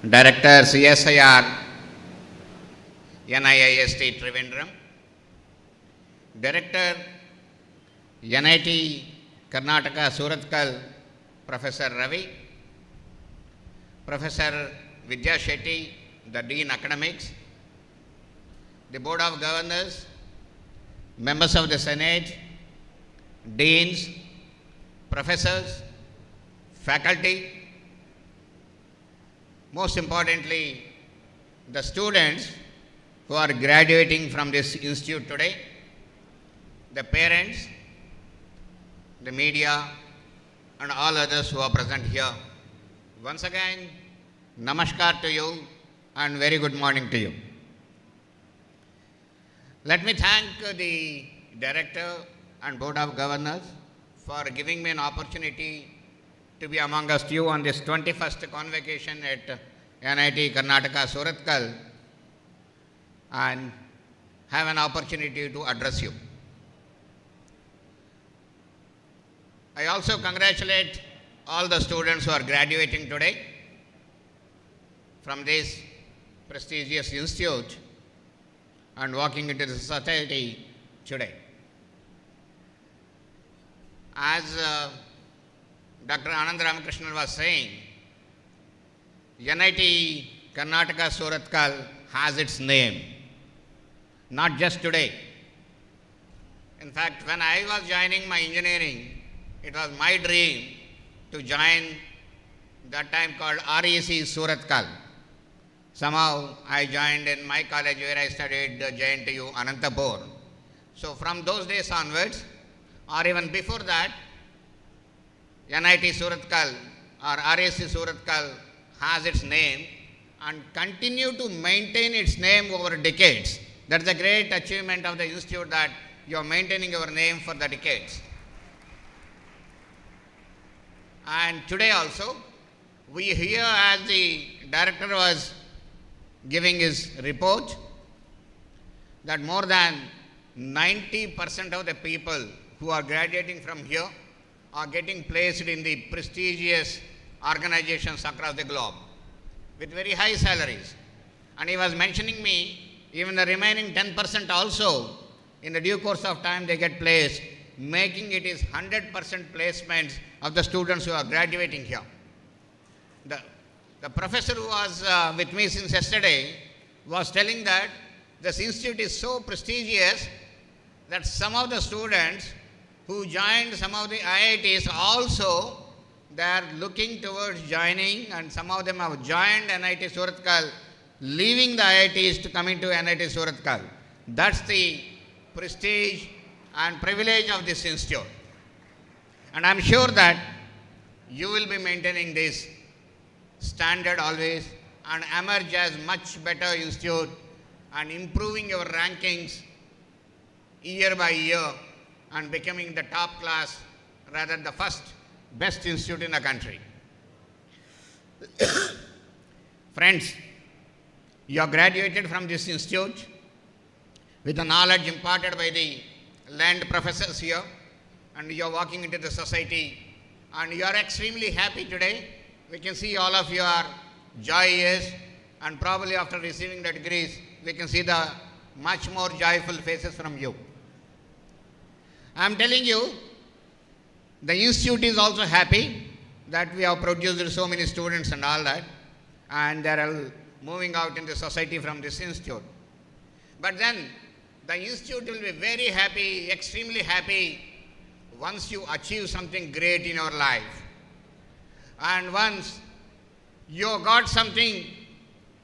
[SPEAKER 6] Director CSIR, NIIST Trivandrum, Director NIT Karnataka Surathkal, Professor Ravi, Professor Vidya Shetty, the Dean Academics, the Board of Governors, members of the Senate, deans, professors, faculty, most importantly, the students who are graduating from this institute today, the parents, the media, and all others who are present here. Once again, namaskar to you and very good morning to you. Let me thank the Director and Board of Governors for giving me an opportunity to be amongst you on this 21st convocation at NIT Karnataka Surathkal and have an opportunity to address you. I also congratulate all the students who are graduating today from this prestigious institute and walking into the society today. As Dr. Anand Ramakrishnan was saying, NIT Karnataka Surathkal has its name, not just today. In fact, when I was joining my engineering, it was my dream to join that time called NITK Surathkal. Somehow I joined in my college where I studied JNTU Anantapur. So from those days onwards, or even before that, NIT Surathkal or NITK Surathkal has its name and continue to maintain its name over decades. That's a great achievement of the institute, that you are maintaining your name for the decades. And today also, we hear, as the director was giving his report, that more than 90% of the people who are graduating from here are getting placed in the prestigious organizations across the globe with very high salaries. And he was mentioning me, even the remaining 10% also, in the due course of time they get placed, making it is 100% placements of the students who are graduating here. The professor who was with me since yesterday was telling that this institute is so prestigious that some of the students who joined some of the IITs also, they are looking towards joining, and some of them have joined NIT Surathkal, leaving the IITs to come into NIT Surathkal. That's the prestige and privilege of this institute. And I am sure that you will be maintaining this standard always and emerge as much better institute and improving your rankings year by year and becoming the top class, rather the first best institute in the country. Friends, you have graduated from this institute with the knowledge imparted by the learned professors here, and you are walking into the society, and you are extremely happy today. We can see all of you are joyous, and probably after receiving the degrees, we can see the much more joyful faces from you. I am telling you, the institute is also happy that we have produced so many students and all that, and they are moving out in the society from this institute. But then the institute will be very happy, extremely happy, once you achieve something great in your life. And once you got something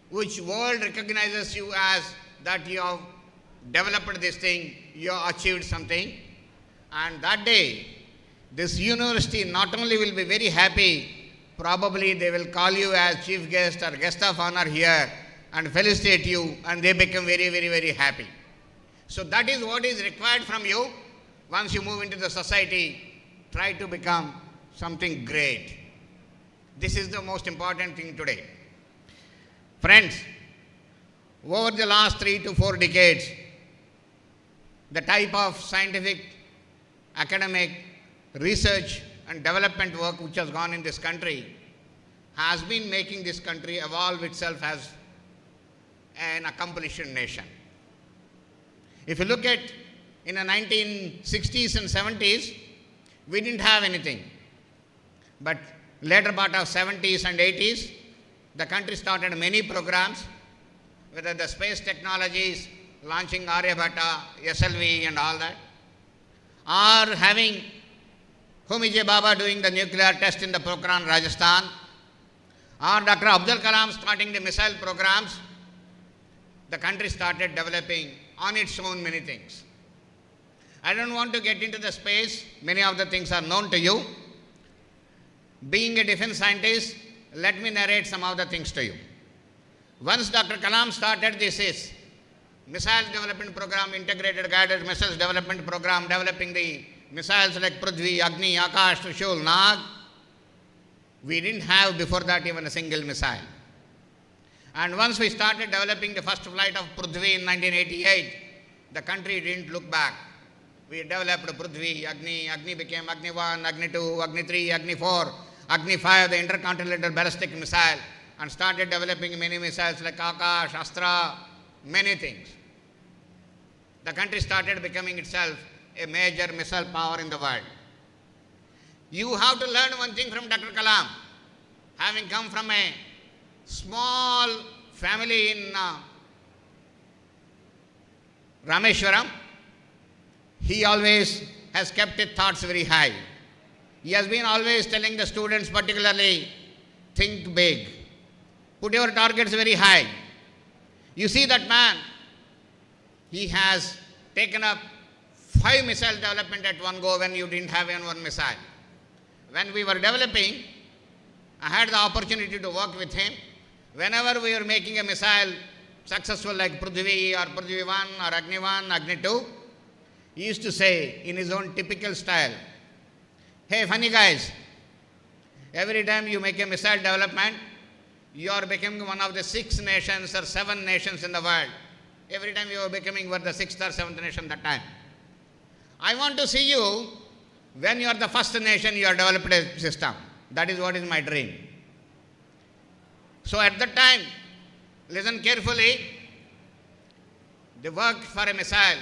[SPEAKER 6] which world recognizes you as that you have developed this thing, you have achieved something, and that day this university not only will be very happy, probably they will call you as chief guest or guest of honor here and felicitate you, and they become very, very, very happy. So that is what is required from you. Once you move into the society, try to become something great. This is the most important thing today. Friends, over the last 3 to 4 decades, the type of scientific, academic, research and development work which has gone in this country has been making this country evolve itself as an accomplished nation. If you look at in the 1960s and 70s, we didn't have anything. But later part of 70s and 80s, the country started many programs, whether the space technologies, launching Aryabhatta, SLV and all that, or having Homi J. Baba doing the nuclear test in the Pokhran, Rajasthan, or Dr. Abdul Kalam starting the missile programs. The country started developing on its own many things. I don't want to get into the space. Many of the things are known to you. Being a defense scientist, let me narrate some of the things to you. Once Dr. Kalam started this missile development program, integrated guided missiles development program, developing the missiles like Prithvi, Agni, Akash, Trishul, Nag, we didn't have before that even a single missile. And once we started developing the first flight of Prithvi in 1988, the country didn't look back. We developed Prithvi, Agni became Agni 1, Agni 2, Agni 3, Agni 4, Agni 5, the intercontinental ballistic missile. and started developing many missiles like Akash, Astra, many things. The country started becoming itself a major missile power in the world. You have to learn one thing from Dr. Kalam. Having come from a small family in Rameshwaram, he always has kept his thoughts very high. He has been always telling the students particularly, think big, put your targets very high. You see that man, he has taken up 5 missile development at one go when you didn't have even one missile. When we were developing, I had the opportunity to work with him. Whenever we were making a missile successful like Prithvi or Prithvi 1 or Agni 1, Agni 2, he used to say in his own typical style, hey funny guys, every time you make a missile development, you are becoming one of the 6 nations or 7 nations in the world. Every time you are becoming the 6th or 7th nation that time. I want to see you when you are the first nation you are developed a system. That is what is my dream. So at that time, listen carefully, they worked for a missile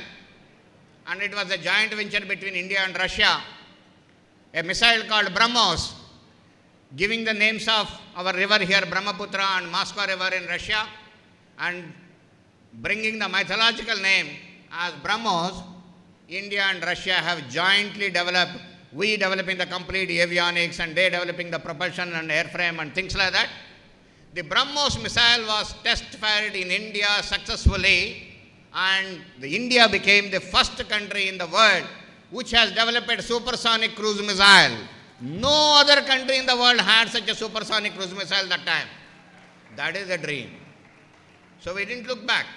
[SPEAKER 6] and it was a joint venture between India and Russia, a missile called BrahMos, giving the names of our river here, Brahmaputra and Moskva river in Russia, and bringing the mythological name as BrahMos. India and Russia have jointly developed, we developing the complete avionics and they developing the propulsion and airframe and things like that. The BrahMos missile was test fired in India successfully, and India became the first country in the world which has developed a supersonic cruise missile. No other country in the world had such a supersonic cruise missile that time. That is the dream. So we didn't look back.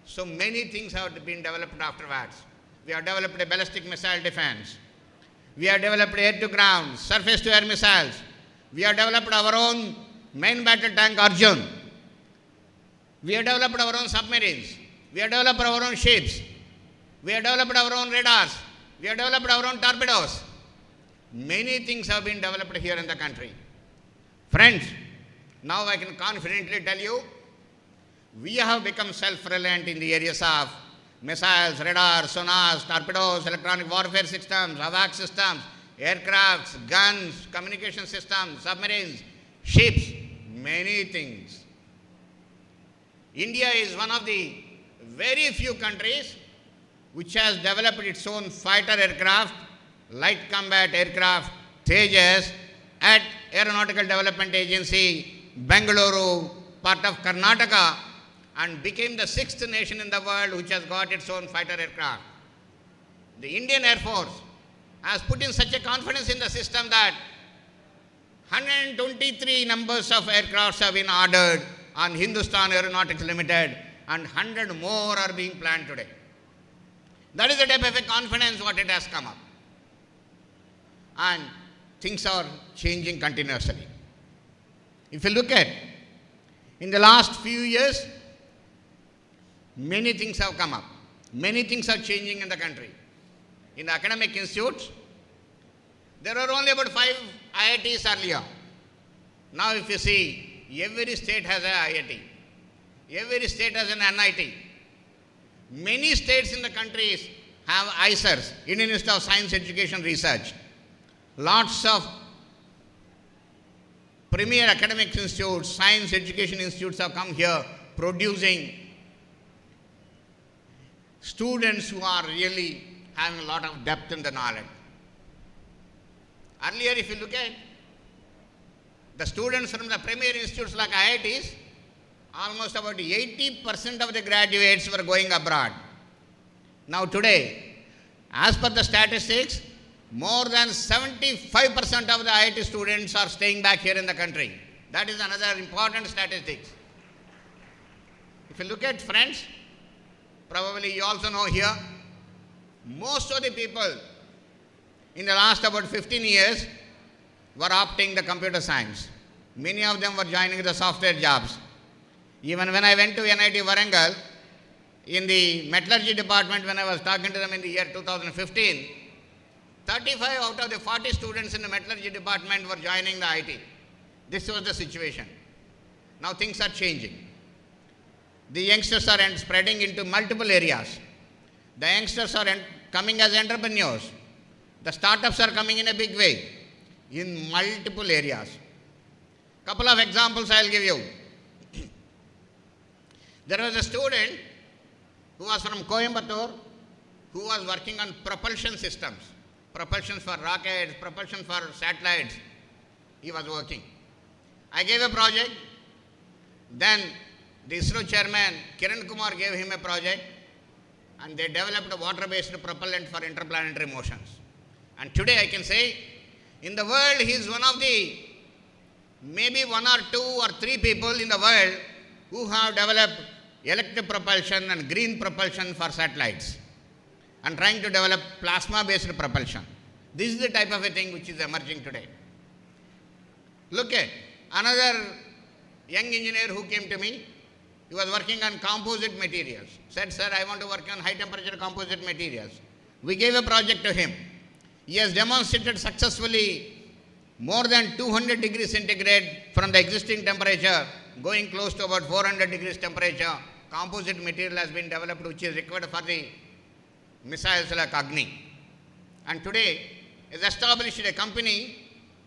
[SPEAKER 6] So many things have been developed afterwards. We have developed a ballistic missile defense. We have developed air-to-ground, surface-to-air missiles. We have developed our own main battle tank Arjun. We have developed our own submarines. We have developed our own ships. We have developed our own radars. We have developed our own torpedoes. Many things have been developed here in the country. Friends, now I can confidently tell you, we have become self-reliant in the areas of missiles, radars, sonars, torpedoes, electronic warfare systems, AWACS systems, aircrafts, guns, communication systems, submarines, ships, many things. India is one of the very few countries which has developed its own fighter aircraft, light combat aircraft, Tejas, at Aeronautical Development Agency, Bengaluru, part of Karnataka, and became the 6th nation in the world which has got its own fighter aircraft. The Indian Air Force has put in such a confidence in the system that 123 numbers of aircrafts have been ordered on Hindustan Aeronautics Limited, and 100 more are being planned today. That is the type of a confidence what it has come up. And things are changing continuously. If you look at, in the last few years, many things have come up. Many things are changing in the country. In the academic institutes, there are only about 5 IITs earlier. Now if you see, every state has an IIT. Every state has an NIT. Many states in the country have ISERs, Indian Institute of Science Education Research. Lots of premier academic institutes, science education institutes have come here producing students who are really having a lot of depth in the knowledge. Earlier, if you look at the students from the premier institutes like IITs, almost about 80% of the graduates were going abroad. Now today, as per the statistics, more than 75% of the IIT students are staying back here in the country. That is another important statistics. If you look at friends, probably you also know here, most of the people in the last about 15 years were opting the computer science. Many of them were joining the software jobs. Even when I went to NIT Warangal, in the metallurgy department, when I was talking to them in the year 2015, 35 out of the 40 students in the metallurgy department were joining the IT. This was the situation. Now things are changing. The youngsters are spreading into multiple areas. The youngsters are coming as entrepreneurs. The startups are coming in a big way in multiple areas. Couple of examples I will give you. There was a student who was from Coimbatore who was working on propulsion systems, propulsion for rockets, propulsion for satellites. He was working. I gave a project. Then the ISRO chairman Kiran Kumar gave him a project, and they developed a water-based propellant for interplanetary motions. And today I can say, in the world he is one of the maybe 1 or 2 or 3 people in the world who have developed electric propulsion and green propulsion for satellites and trying to develop plasma-based propulsion. This is the type of a thing which is emerging today. Look at another young engineer who came to me. He was working on composite materials. Said, sir, I want to work on high temperature composite materials. We gave a project to him. He has demonstrated successfully more than 200 degrees centigrade from the existing temperature, going close to about 400 degrees temperature. Composite material has been developed which is required for the missiles like Agni. And today is established a company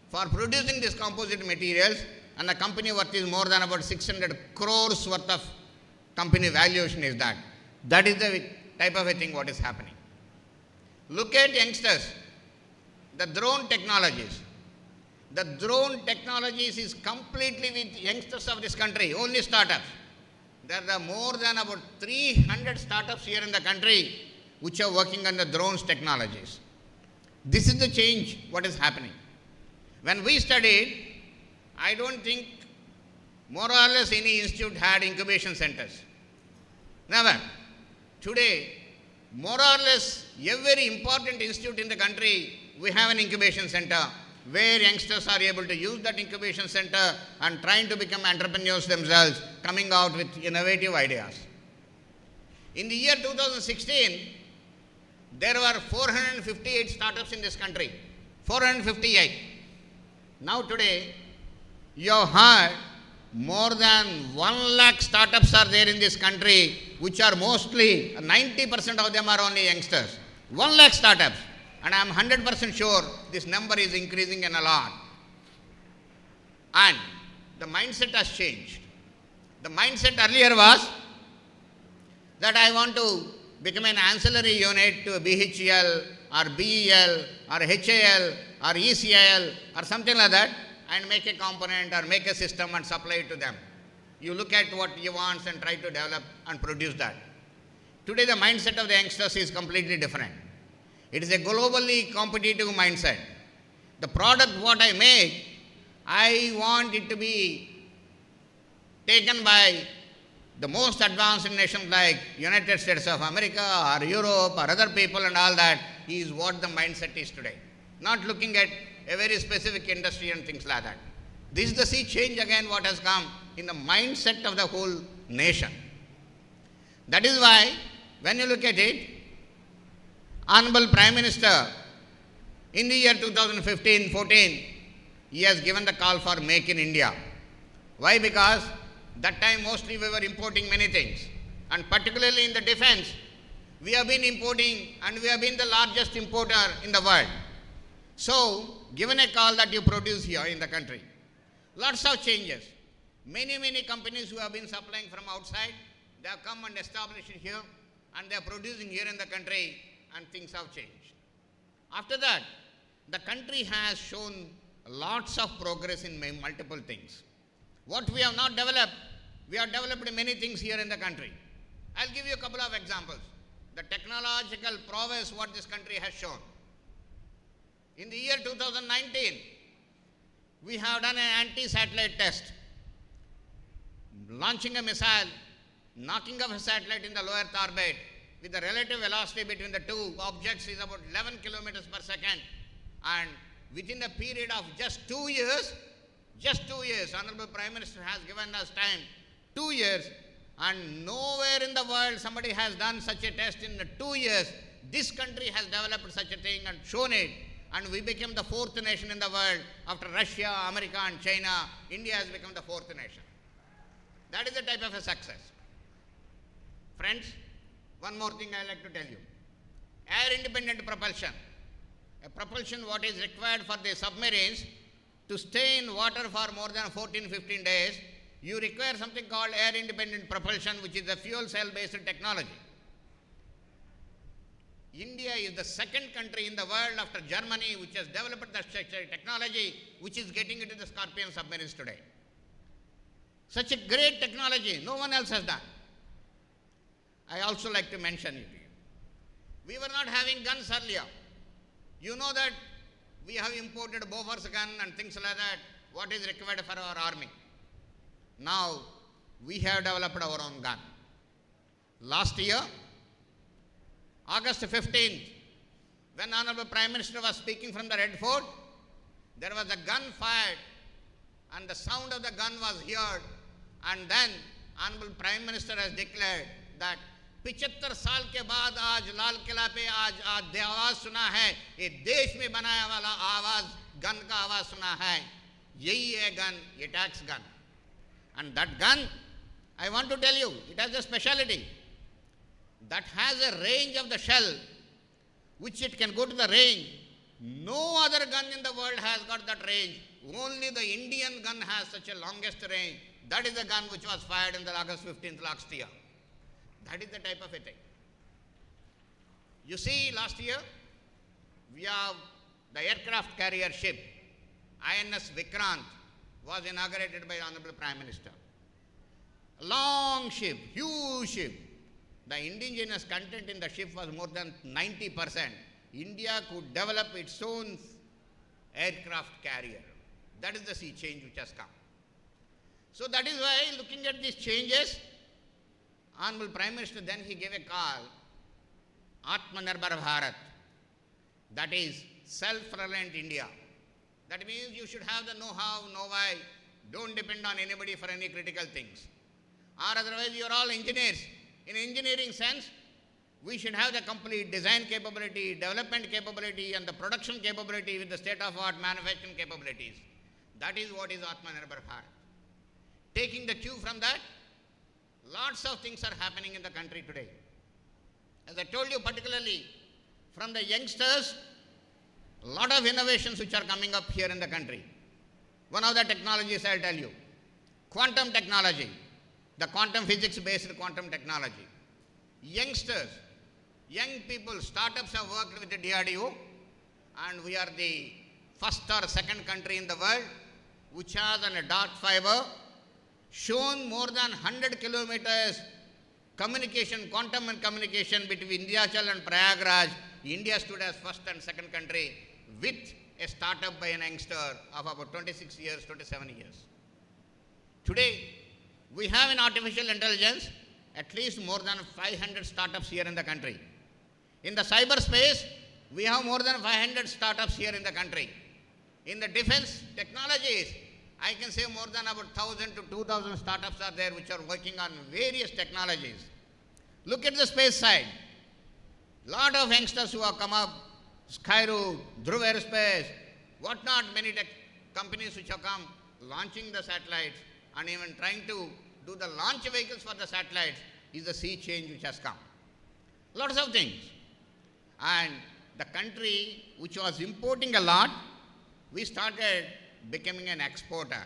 [SPEAKER 6] for producing these composite materials, and the company worth is more than about 600 crores worth of company valuation is that. That is the type of a thing what is happening. Look at youngsters, the drone technologies. The drone technologies is completely with youngsters of this country, only startups. There are more than about 300 startups here in the country which are working on the drones technologies. This is the change what is happening. When we studied, I don't think more or less any institute had incubation centers. Never. Today, more or less every important institute in the country, we have an incubation center where youngsters are able to use that incubation center and trying to become entrepreneurs themselves, coming out with innovative ideas. In the year 2016, there were 458 startups in this country. 458. Now today, you have heard more than 1 lakh startups are there in this country, which are mostly, 90% of them are only youngsters. 1 lakh startups. And I am 100% sure this number is increasing in a lot. And the mindset has changed. The mindset earlier was that I want to become an ancillary unit to BHEL or BEL or HAL or ECIL or something like that, and make a component or make a system and supply it to them. You look at what you want and try to develop and produce that. Today the mindset of the youngsters is completely different. It is a globally competitive mindset. The product what I make, I want it to be taken by the most advanced nations like United States of America or Europe or other people and all that is what the mindset is today. Not looking at a very specific industry and things like that. This is the sea change again what has come in the mindset of the whole nation. That is why when you look at it, Honorable Prime Minister, in the year 2015-14, he has given the call for Make in India. Why? Because that time mostly we were importing many things, and particularly in the defense, we have been importing and we have been the largest importer in the world. So, given a call that you produce here in the country, lots of changes. Many companies who have been supplying from outside, they have come and established it here, and they are producing here in the country, and things have changed. After that, the country has shown lots of progress in multiple things. What we have not developed, we have developed many things here in the country. I'll give you a couple of examples. The technological prowess what this country has shown. In the year 2019, we have done an anti-satellite test, launching a missile, knocking off a satellite in the low Earth orbit, with the relative velocity between the two objects is about 11 kilometers per second, and within a period of just 2 years, Honorable Prime Minister has given us time, 2 years, and nowhere in the world somebody has done such a test in 2 years. This country has developed such a thing and shown it, and we became the 4th nation in the world. After Russia, America and China, India has become the 4th nation. That is the type of a success. Friends, one more thing I like to tell you. Air independent propulsion. A propulsion what is required for the submarines to stay in water for more than 14-15 days, you require something called air independent propulsion, which is a fuel cell based technology. India is the second country in the world after Germany which has developed the technology which is getting into the Scorpion submarines today. Such a great technology, no one else has done. I also like to mention it. We were not having guns earlier. You know that we have imported Bofors gun and things like that, what is required for our army. Now, we have developed our own gun. Last year, August 15th, when Honorable Prime Minister was speaking from the Red Fort, there was a gun fired and the sound of the gun was heard, and then Honorable Prime Minister has declared that 75 साल के बाद आज लाल किला पे आज आवाज सुना है, ये देश में बनाया वाला आवाज गन का आवाज सुना है, यही है गन, ये tax gun. And that gun, I want to tell you, it has a speciality. That has a range of the shell, which it can go to the range. No other gun in the world has got that range. Only the Indian gun has such a longest range. That is the gun which was fired in the August 15th last year. That is the type of a thing. You see, last year, we have the aircraft carrier ship, INS Vikrant, was inaugurated by Honorable Prime Minister. A long ship, huge ship. The indigenous content in the ship was more than 90%. India could develop its own aircraft carrier. That is the sea change which has come. So that is why, looking at these changes, Honorable Prime Minister, then he gave a call, Atmanirbhar Bharat, that is self-reliant India. That means you should have the know-how, know-why, don't depend on anybody for any critical things. Or otherwise you are all engineers. In engineering sense, we should have the complete design capability, development capability and the production capability with the state-of-art manufacturing capabilities. That is what is Atmanirbhar Bharat. Taking the cue from that, lots of things are happening in the country today. As I told you, particularly from the youngsters, a lot of innovations which are coming up here in the country. One of the technologies I'll tell you, quantum technology, the quantum physics based quantum technology. Youngsters, young people, startups have worked with the DRDO, and we are the first or second country in the world which has on a dark fiber shown more than 100 kilometers communication, quantum and communication between Vindhyachal and Prayagraj. India stood as first and second country with a startup by an youngster of about 26 years, 27 years. Today, we have in artificial intelligence at least more than 500 startups here in the country. In the cyberspace, we have more than 500 startups here in the country. In the defense technologies, I can say more than about 1,000 to 2,000 startups are there which are working on various technologies. Look at the space side. Lot of youngsters who have come up, Skyroot, Dhruv Aerospace, whatnot, many tech companies which have come launching the satellites and even trying to do the launch vehicles for the satellites is the sea change which has come. Lots of things. And the country which was importing a lot, we started becoming an exporter.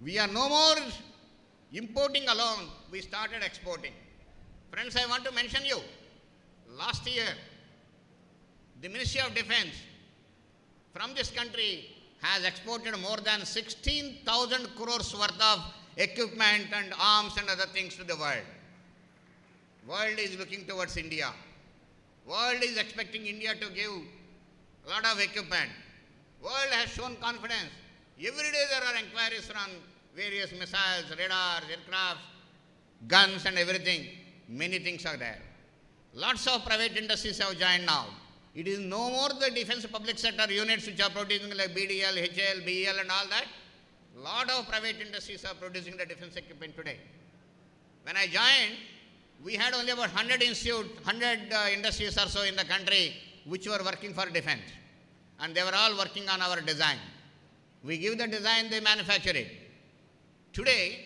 [SPEAKER 6] We are no more importing alone, we started exporting. Friends, I want to mention you, last year, the Ministry of Defense from this country has exported more than 16,000 crores worth of equipment and arms and other things to the world. World is looking towards India. World is expecting India to give a lot of equipment. World has shown confidence. Every day there are inquiries from various missiles, radars, aircrafts, guns and everything. Many things are there. Lots of private industries have joined now. It is no more the defense public sector units which are producing like BDL, HL, BEL and all that. Lot of private industries are producing the defense equipment today. When I joined, we had only about 100 industries or so in the country which were working for defense. And they were all working on our design. We give the design, they manufacture it. Today,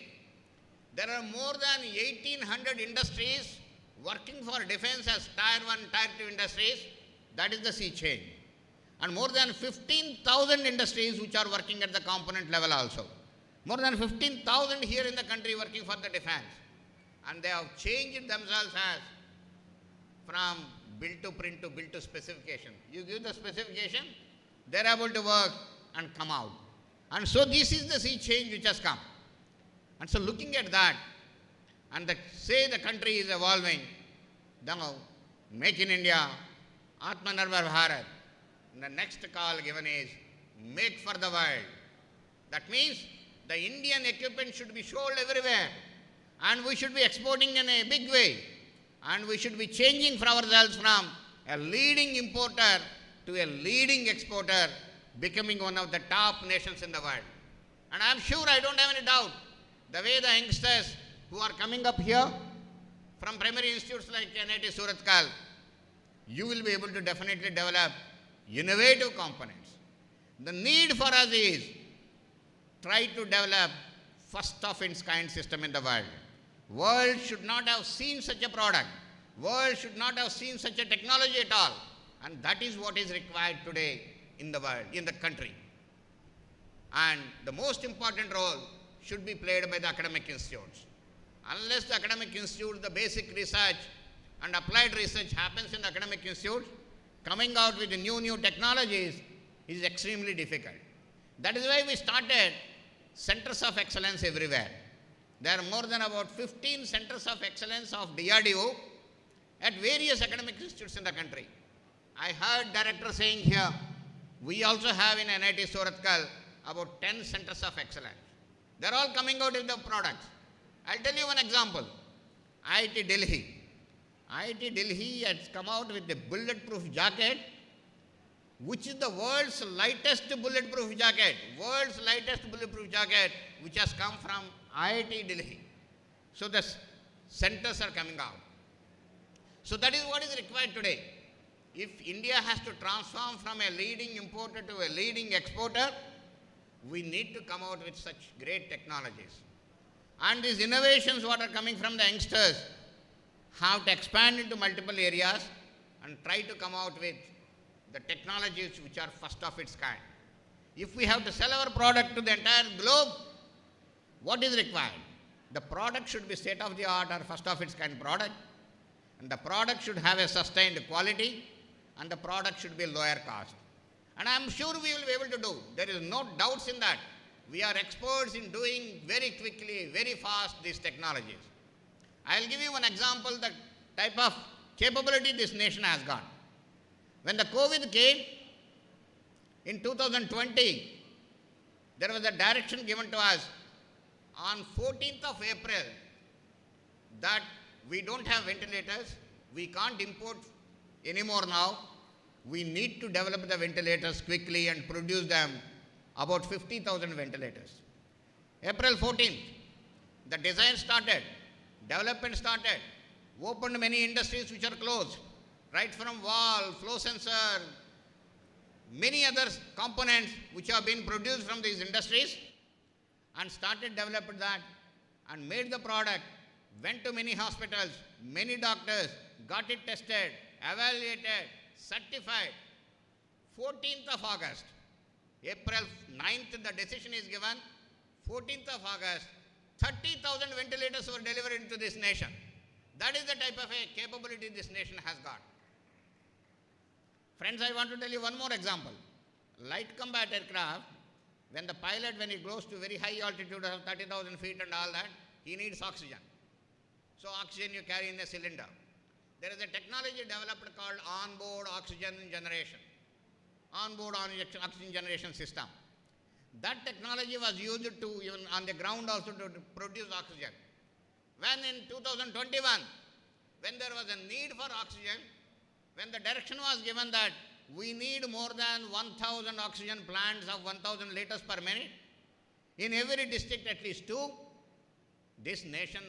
[SPEAKER 6] There are more than 1800 industries working for defense as tier 1, tier 2 industries. That is the sea change. And more than 15,000 industries which are working at the component level also. More than 15,000 here in the country working for the defense. And they have changed themselves as from build to print to build to specification. You give the specification, they are able to work and come out. And so this is the sea change which has come. And so looking at that, and say the country is evolving, now Make in India, Atmanirbhar Bharat, the next call given is make for the world. That means the Indian equipment should be sold everywhere, and we should be exporting in a big way, and we should be changing for ourselves from a leading importer to a leading exporter, becoming one of the top nations in the world. And I am sure, I don't have any doubt, the way the youngsters who are coming up here from primary institutes like NITK Surathkal, you will be able to definitely develop innovative components. The need for us is try to develop first of its kind system in the world. World should not have seen such a product. World should not have seen such a technology at all. And that is what is required today in the world, in the country. And the most important role should be played by the academic institutes. Unless the academic institute, the basic research and applied research happens in the academic institute, coming out with new technologies is extremely difficult. That is why we started centers of excellence everywhere. There are more than about 15 centers of excellence of DRDO at various academic institutes in the country. I heard director saying here, we also have in NITK Surathkal about 10 centers of excellence. They are all coming out with the products. I'll tell you one example. IIT Delhi. IIT Delhi has come out with a bulletproof jacket, which is the world's lightest bulletproof jacket. World's lightest bulletproof jacket, which has come from IIT Delhi. So the centers are coming out. So that is what is required today. If India has to transform from a leading importer to a leading exporter, we need to come out with such great technologies. And these innovations what are coming from the youngsters have to expand into multiple areas and try to come out with the technologies which are first of its kind. If we have to sell our product to the entire globe, what is required? The product should be state of the art or first of its kind product, and the product should have a sustained quality, and the product should be lower cost. And I am sure we will be able to do. There is no doubts in that. We are experts in doing very quickly, very fast these technologies. I will give you one example, the type of capability this nation has got. When the COVID came in 2020, there was a direction given to us on 14th of April that we don't have ventilators, we can't import anymore now, we need to develop the ventilators quickly and produce them, about 50,000 ventilators. April 14th, the design started, development started, opened many industries which are closed, right from wall, flow sensor, many other components which have been produced from these industries, and started developing that and made the product, went to many hospitals, many doctors, got it tested, evaluated, certified. 14th of August, April 9th, the decision is given. 14th of August, 30,000 ventilators were delivered into this nation. That is the type of a capability this nation has got. Friends, I want to tell you one more example. Light combat aircraft, when the pilot, when he goes to very high altitude of 30,000 feet and all that, he needs oxygen. So oxygen you carry in a cylinder. There is a technology developed called onboard oxygen generation. Onboard oxygen generation system. That technology was used to even on the ground also to produce oxygen. When in 2021, when there was a need for oxygen, when the direction was given that we need more than 1,000 oxygen plants of 1,000 liters per minute, in every district at least 2, this nation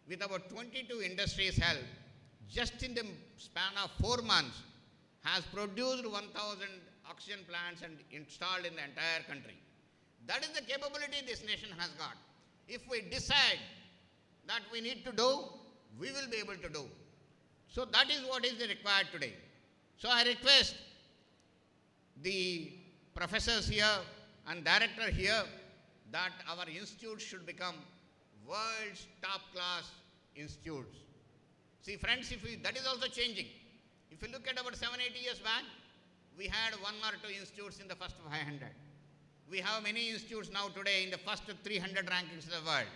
[SPEAKER 6] with about 22 industries help, just in the span of 4 months, has produced 1,000 oxygen plants and installed in the entire country. That is the capability this nation has got. If we decide that we need to do, we will be able to do. So that is what is required today. So I request the professors here and director here that our institute should become world's top class institutes. See friends, that is also changing. If you look at about 7-8 years back, we had 1 or 2 institutes in the first 500. We have many institutes now today in the first 300 rankings of the world.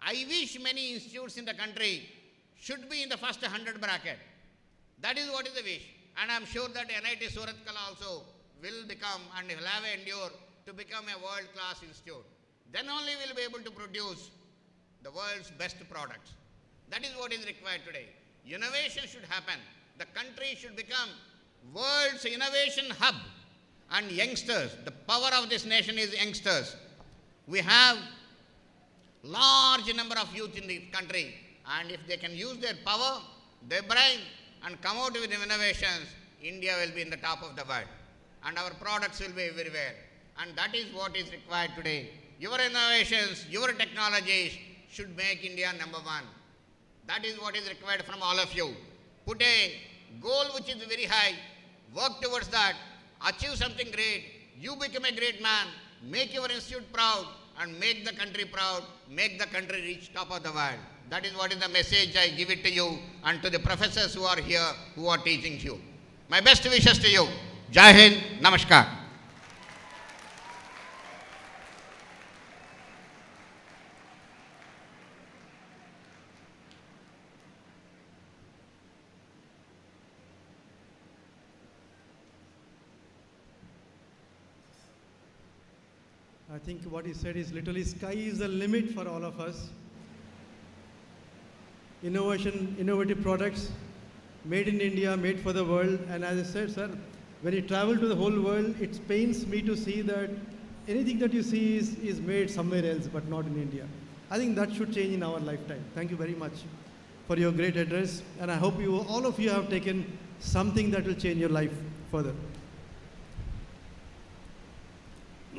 [SPEAKER 6] I wish many institutes in the country should be in the first 100 bracket. That is what is the wish. And I am sure that NITK Surathkal also will become and will have endure to become a world-class institute. Then only we will be able to produce the world's best products. That is what is required today. Innovation should happen. The country should become world's innovation hub. And youngsters, the power of this nation is youngsters. We have large number of youth in the country, and if they can use their power, their brain, and come out with innovations, India will be in the top of the world. And our products will be everywhere. And that is what is required today. Your innovations, your technologies should make India number 1. That is what is required from all of you. Put a goal which is very high, work towards that, achieve something great, you become a great man, make your institute proud, and make the country proud, make the country reach top of the world. That is what is the message I give it to you and to the professors who are here, who are teaching you. My best wishes to you. Jai Hind, Namaskar.
[SPEAKER 4] I think what he said is literally sky is the limit for all of us. Innovation, innovative products, made in India, made for the world. And as I said, sir, when you travel to the whole world, it pains me to see that anything that you see is made somewhere else, but not in India. I think that should change in our lifetime. Thank you very much for your great address. And I hope all of you have taken something that will change your life further.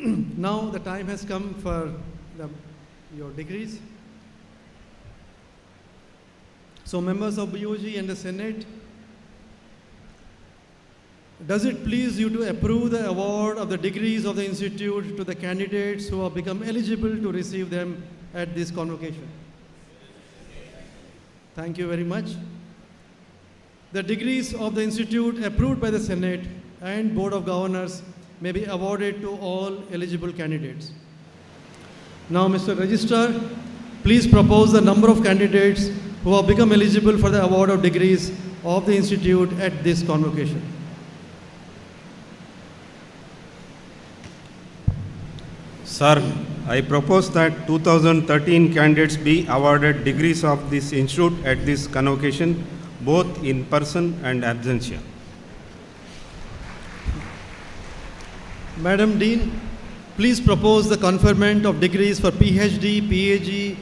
[SPEAKER 4] Now the time has come for your degrees. So members of BOG and the Senate, does it please you to approve the award of the degrees of the Institute to the candidates who have become eligible to receive them at this convocation? Thank you very much. The degrees of the Institute approved by the Senate and Board of Governors may be awarded to all eligible candidates. Now, Mr. Registrar, please propose the number of candidates who have become eligible for the award of degrees of the Institute at this convocation.
[SPEAKER 8] Sir, I propose that 2013 candidates be awarded degrees of this institute at this convocation, both in person and absentia.
[SPEAKER 4] Madam Dean, please propose the conferment of degrees for PhD, PAG,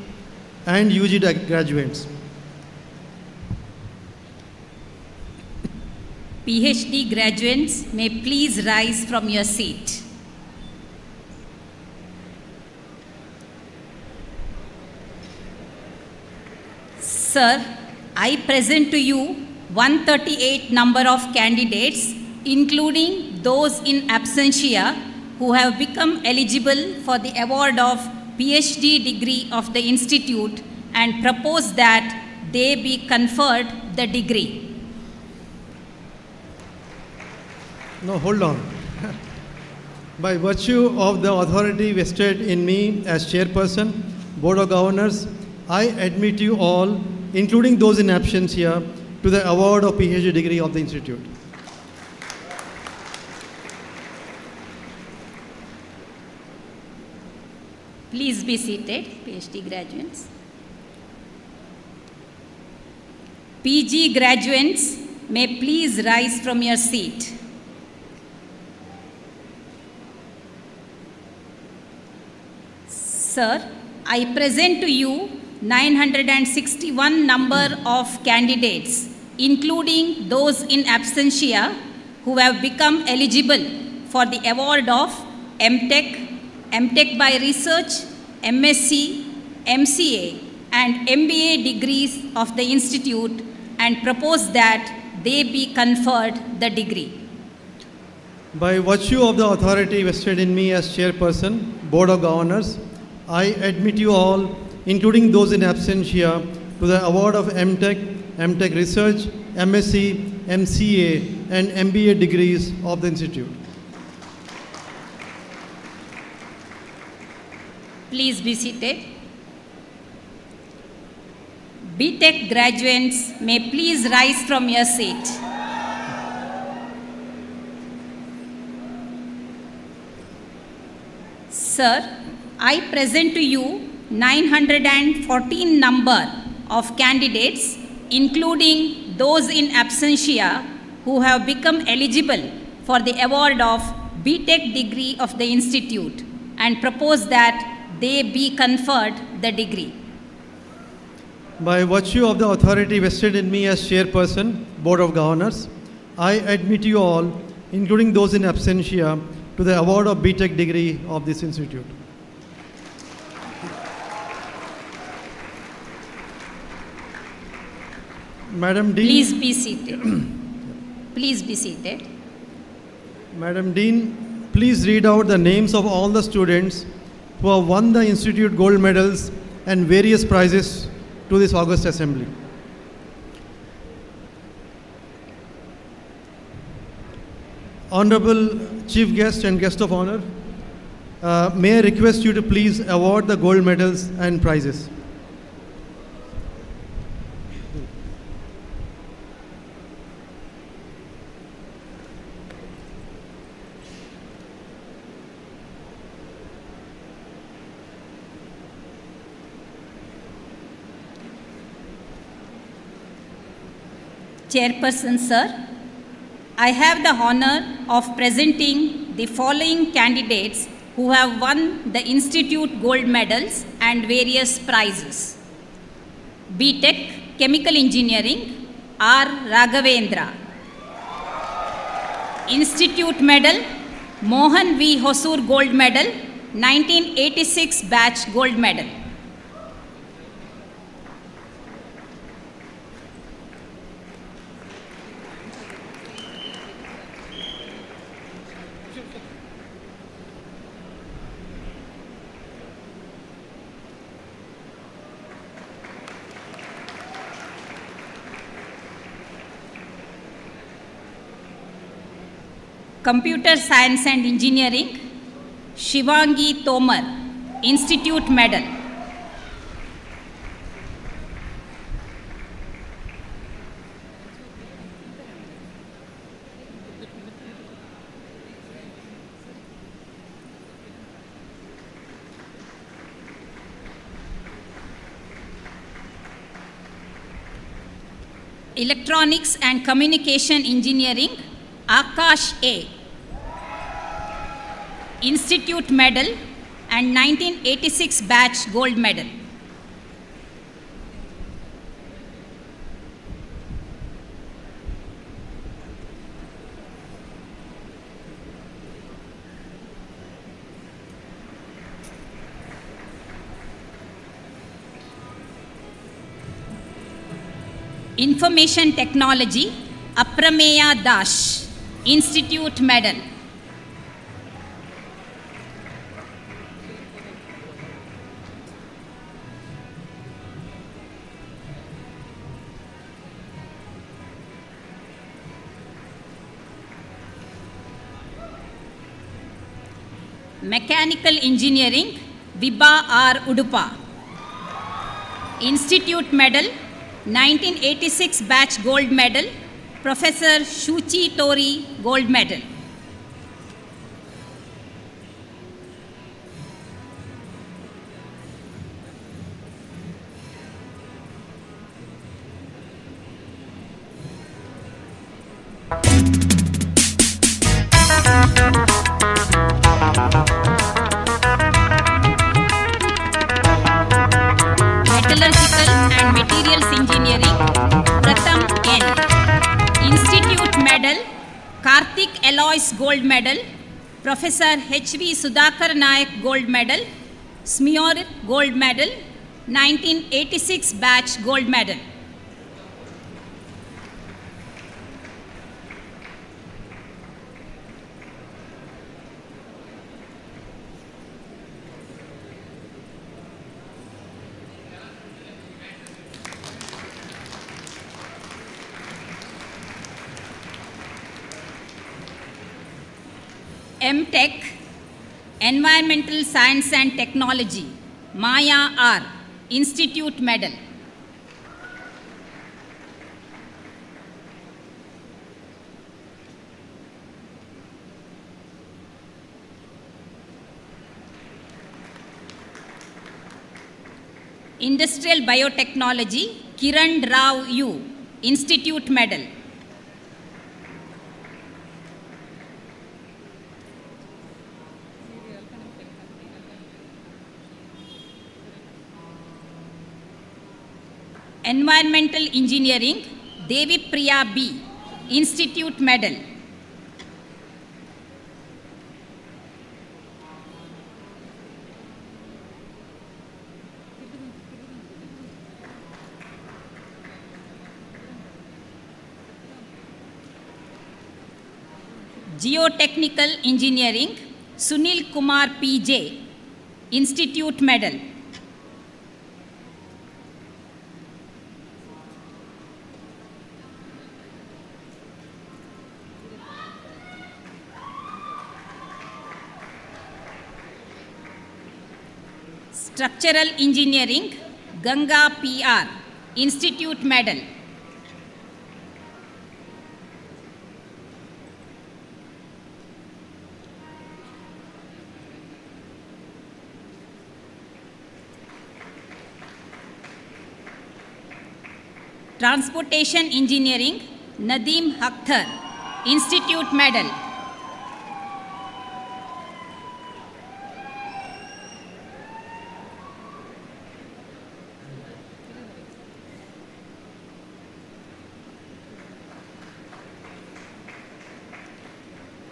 [SPEAKER 4] and UG graduates.
[SPEAKER 9] PhD graduates may please rise from your seat. Sir, I present to you 138 number of candidates, including those in absentia, who have become eligible for the award of PhD degree of the Institute, and propose that they be conferred the degree.
[SPEAKER 4] No, hold on. By virtue of the authority vested in me as chairperson, Board of Governors, I admit you all, including those in absentia, to the award of PhD degree of the Institute.
[SPEAKER 9] Please be seated, PhD graduates. PG graduates may please rise from your seat. Sir, I present to you 961 number of candidates, including those in absentia, who have become eligible for the award of MTech, MTech by Research, MSc, MCA, and MBA degrees of the institute and propose that they be conferred the degree.
[SPEAKER 4] By virtue of the authority vested in me as Chairperson, Board of Governors, I admit you all, including those in absentia, to the award of MTech, MTech Research, MSc, MCA, and MBA degrees of the Institute.
[SPEAKER 9] Please be seated. BTech graduates may please rise from your seat. Sir, I present to you 914 number of candidates, including those in absentia who have become eligible for the award of BTech degree of the Institute and propose that they be conferred the degree.
[SPEAKER 4] By virtue of the authority vested in me as Chairperson, Board of Governors, I admit you all, including those in absentia, to the award of BTech degree of this institute. Madam Dean.
[SPEAKER 9] Please be seated. Please be seated.
[SPEAKER 4] Madam Dean, please read out the names of all the students who have won the Institute gold medals and various prizes to this August Assembly. Honorable Chief Guest and Guest of Honor, may I request you to please award the gold medals and prizes.
[SPEAKER 9] Chairperson, sir, I have the honor of presenting the following candidates who have won the Institute gold medals and various prizes. BTech Chemical Engineering, R. Raghavendra. Institute Medal, Mohan V. Hosur Gold Medal, 1986 batch Gold Medal. Computer Science and Engineering, Shivangi Tomar, Institute Medal. Electronics and Communication Engineering, Akash A. Institute Medal and 1986 batch Gold Medal. Information Technology, Aprameya Dash, Institute Medal. Mechanical Engineering, Vibha R. Udupa. Institute Medal, 1986 batch Gold Medal, Professor Shuchi Tori Gold Medal. Metallurgical and Materials Engineering, Pratham N. Institute Medal, Karthik Alois Gold Medal, Professor H.V. Sudhakar Nayak Gold Medal, Smear Gold Medal, 1986 batch gold medal. MTech, Environmental Science and Technology, Maya R, Institute Medal. Industrial Biotechnology, Kiran Rao U, Institute Medal. Environmental Engineering, Devi Priya B, Institute Medal. Geotechnical Engineering, Sunil Kumar PJ, Institute Medal. Structural Engineering, Ganga PR, Institute Medal. Transportation Engineering, Nadeem Akhtar, Institute Medal.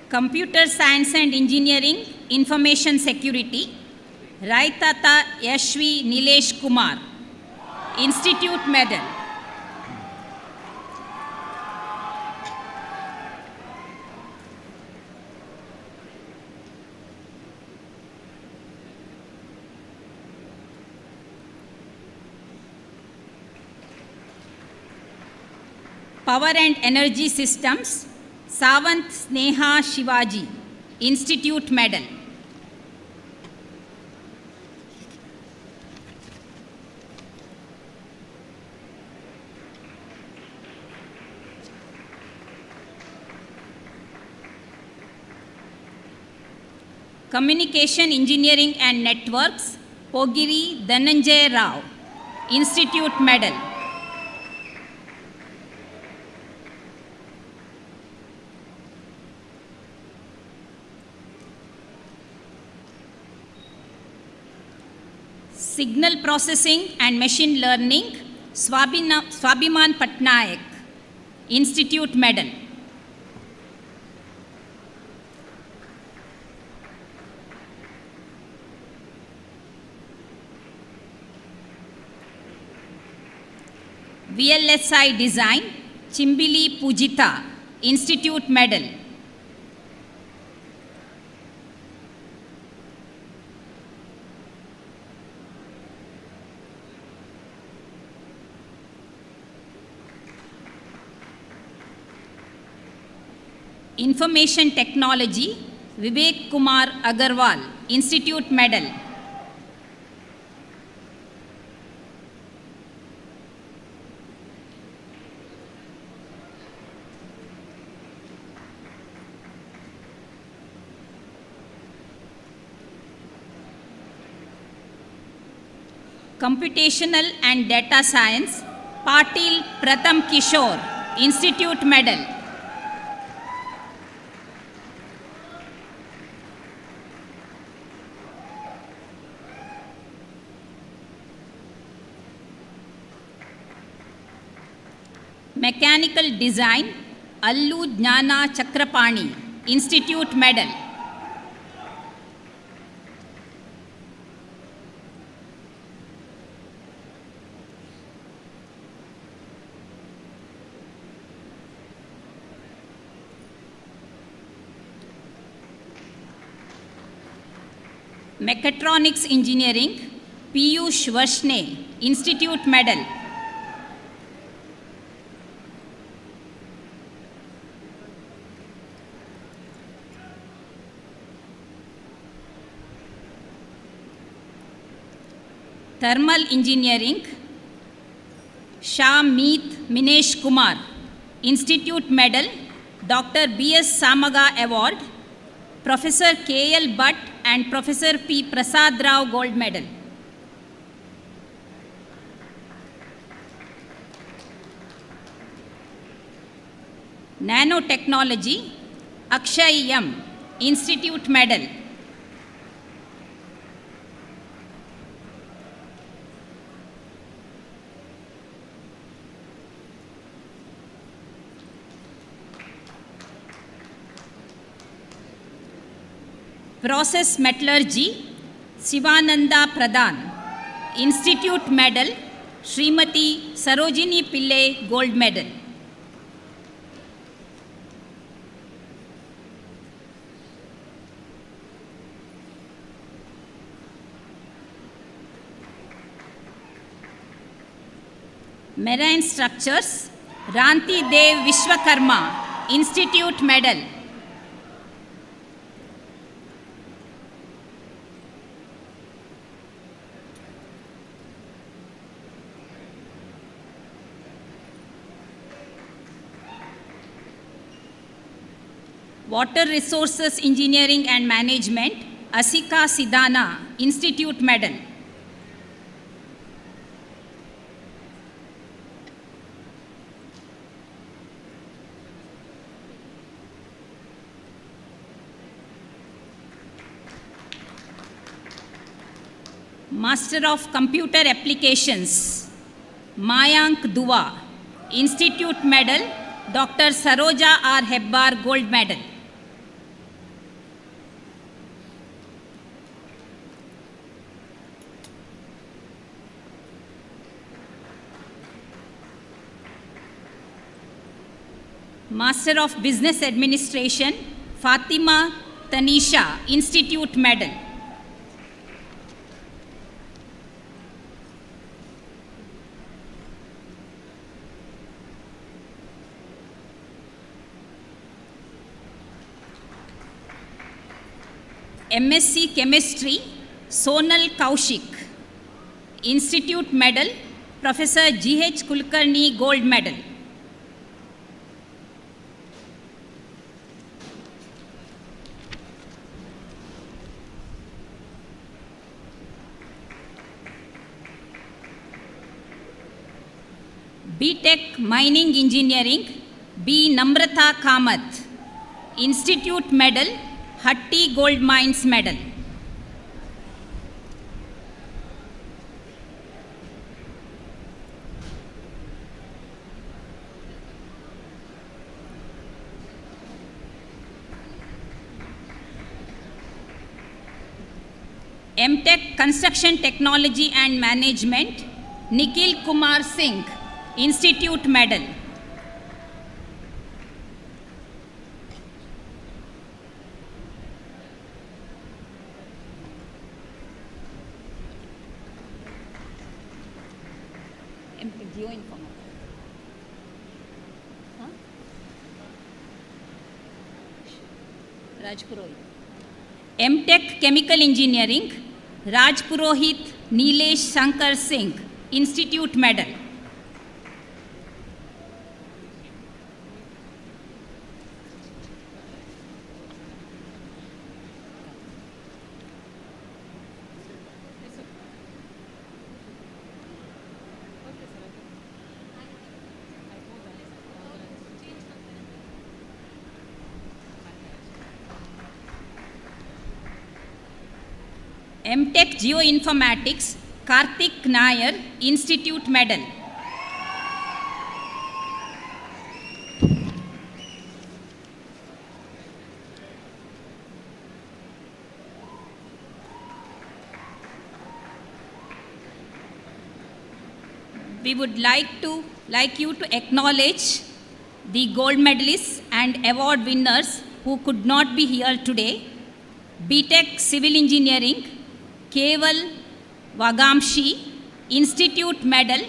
[SPEAKER 9] Computer Science and Engineering, Information Security, Raitata Yashvi Nilesh Kumar, Institute Medal. Power and Energy Systems, Savant Sneha Shivaji, Institute Medal. Communication Engineering and Networks, Pogiri Dhananjay Rao, Institute Medal. Signal Processing and Machine Learning, Swabiman Patnaik, Institute Medal. VLSI Design, Chimbili Pujita, Institute Medal. Information Technology, Vivek Kumar Agarwal, Institute Medal. Computational and Data Science, Patil Pratham Kishore, Institute Medal. Mechanical Design, Allu Jnana Chakrapani, Institute Medal. Mechatronics Engineering, Piyush Vashne, Institute Medal. Thermal Engineering, Shah Meet Minesh Kumar, Institute Medal, Dr. B.S. Samaga Award, Professor K.L. Bhatt and Professor P. Prasad Rao Gold Medal. Nanotechnology, Akshay M, Institute Medal. Process Metallurgy, Sivananda Pradhan, Institute Medal, Srimati Sarojini Pillai Gold Medal. Marine Structures, Ranti Dev Vishwakarma, Institute Medal. Water Resources Engineering and Management, Asika Sidana, Institute Medal. Master of Computer Applications, Mayank Dua, Institute Medal, Dr. Saroja R. Hebbar Gold Medal. Master of Business Administration, Fatima Tanisha, Institute Medal. MSc Chemistry, Sonal Kaushik, Institute Medal, Professor G.H. Kulkarni Gold Medal. B.Tech Mining Engineering, B. Namrata Kamath, Institute Medal, Hatti Gold Mines Medal. M.Tech Construction Technology and Management, Nikhil Kumar Singh, Institute Medal. M.Tech Chemical Engineering, Raj Purohit Nilesh Shankar Singh, Institute Medal. M.Tech Geoinformatics, Karthik Nair, Institute Medal. We would like you to acknowledge the gold medalists and award winners who could not be here today. B.Tech Civil Engineering, Keval Vagamshi, Institute Medal,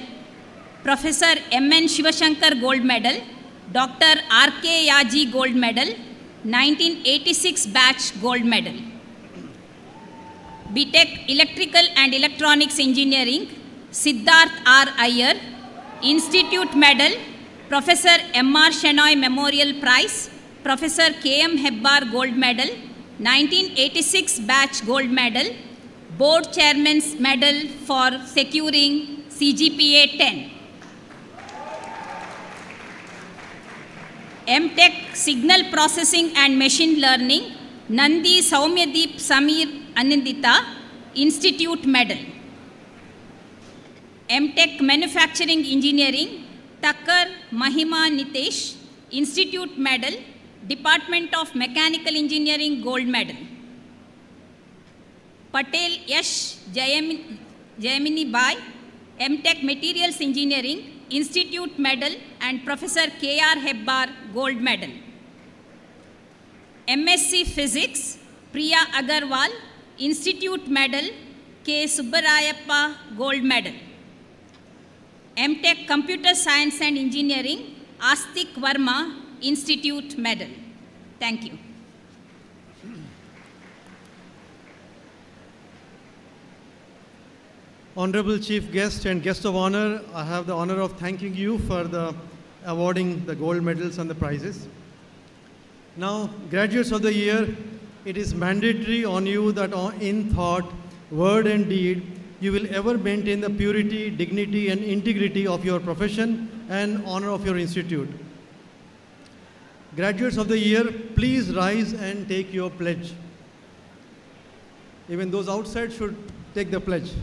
[SPEAKER 9] Professor M.N. Shivashankar Gold Medal, Dr. R.K. Yaji Gold Medal, 1986 Batch Gold Medal. BTech Electrical and Electronics Engineering, Siddharth R. Iyer, Institute Medal, Professor M.R. Shenoy Memorial Prize, Professor K.M. Hebbar Gold Medal, 1986 Batch Gold Medal, Board Chairman's Medal for securing CGPA 10. MTech Signal Processing and Machine Learning, Nandi Saumyadeep Samir Anindita, Institute Medal. MTech Manufacturing Engineering, Takkar Mahima Nitesh, Institute Medal, Department of Mechanical Engineering Gold Medal. Patel Yash Jayamini Bai, MTech Materials Engineering, Institute Medal and Professor K.R. Hebbar Gold Medal. MSc Physics, Priya Agarwal, Institute Medal, K. Subbarayappa Gold Medal. MTech Computer Science and Engineering, Astik Verma, Institute Medal. Thank you.
[SPEAKER 4] Honorable Chief Guest and Guest of Honor, I have the honor of thanking you for the awarding the gold medals and the prizes. Now, graduates of the year, it is mandatory on you that in thought, word and deed, you will ever maintain the purity, dignity and integrity of your profession and honor of your institute. Graduates of the year, please rise and take your pledge. Even those outside should take the pledge.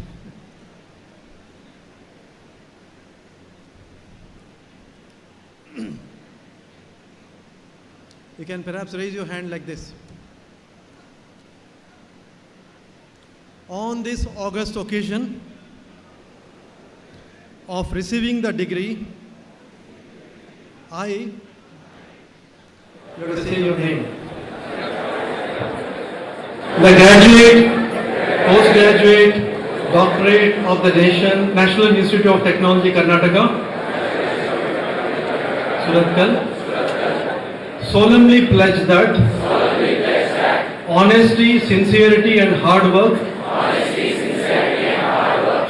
[SPEAKER 4] You can perhaps raise your hand like this. On this august occasion of receiving the degree, you have to say your name. The graduate, postgraduate, doctorate of the nation, National Institute of Technology, Karnataka, Surathkal, solemnly pledge that honesty, sincerity and hard work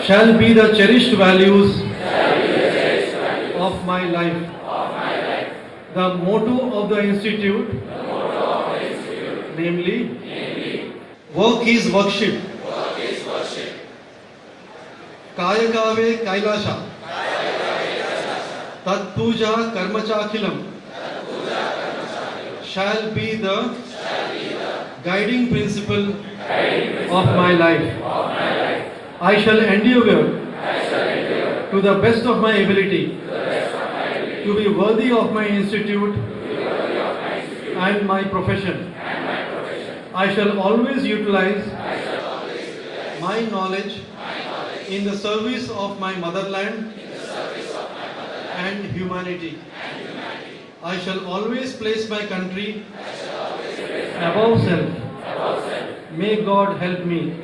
[SPEAKER 4] shall be the cherished values of my life. The motto of the institute, namely, work is worship. Kayakave Kailasha. Tat puja karmachakhilam shall be the guiding principle of my life. I shall endeavor to the best of my ability to be worthy of my institute and my profession. I shall always utilize my knowledge in the service of my motherland and humanity. I shall always place my country above self. May God help me.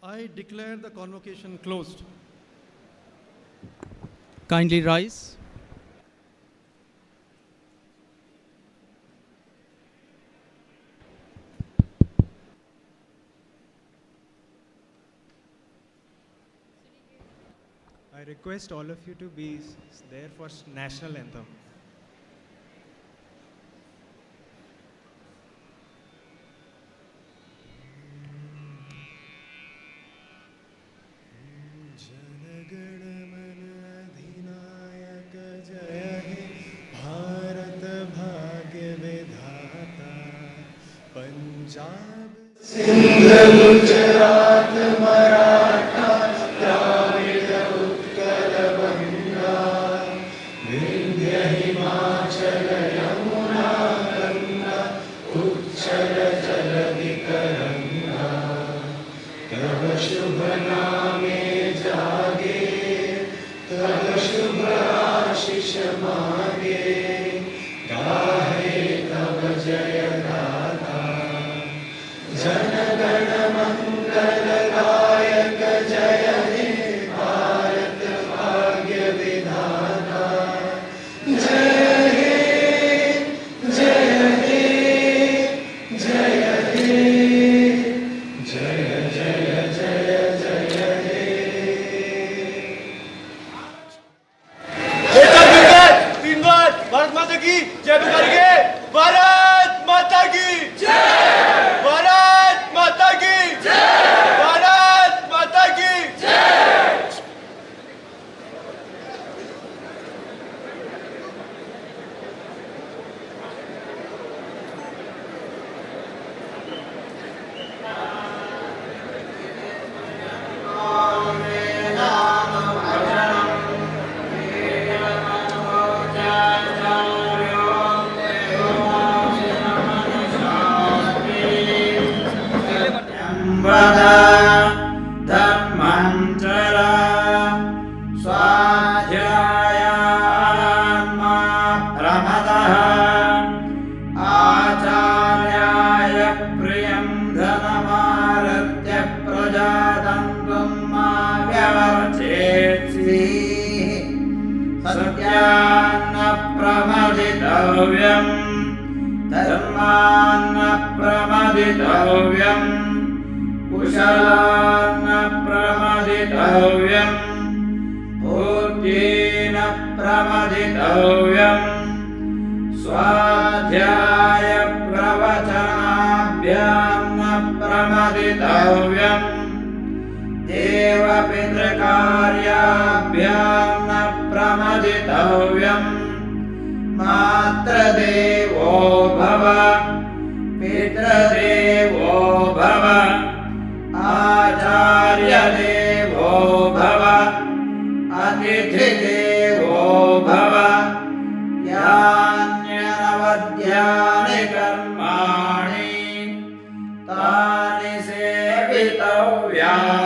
[SPEAKER 4] I declare the convocation closed.
[SPEAKER 5] Kindly rise.
[SPEAKER 10] I request all of you to be there for national anthem.
[SPEAKER 11] Sindh Gujarat Maratha Dravida Utkal Banga Vindhya Himalaya चंचल जल विकरंगा तब शुभ नामे जागे तब शुभ आशीष मांगे गाहे तब जय गाथा जन गण मंगल गायक जय हे भारत भाग्य विधाता जय हे जय हे जय हे जय जय जय जय हे
[SPEAKER 12] तीन बार भारत माता की जय करेंगे भारत माता की जय भारत माता की जय भारत माता की जय
[SPEAKER 11] धर्मंचर स्वाध्यायान्मा प्रमदः आचार्याय प्रियं धनमारत्य प्रजातन्त्वं मा व्यवर्चेत्सि सत्यान्न प्रमदितव्यं धर्मान्न प्रमदितव्यम् कुशलान्न प्रमदितव्यम् भूत्येन प्रमदितव्यम् स्वाध्याय प्रवचनाभ्यान्न प्रमदितव्यम् देवपितृकार्याभ्यान्न प्रमदितव्यम् मातृदेवो भव पितृदेवो भव आचार्यदेवो भव अतिथिदेवो भव यान्यनवद्यानि कर्माणि तानि सेवितव्यानि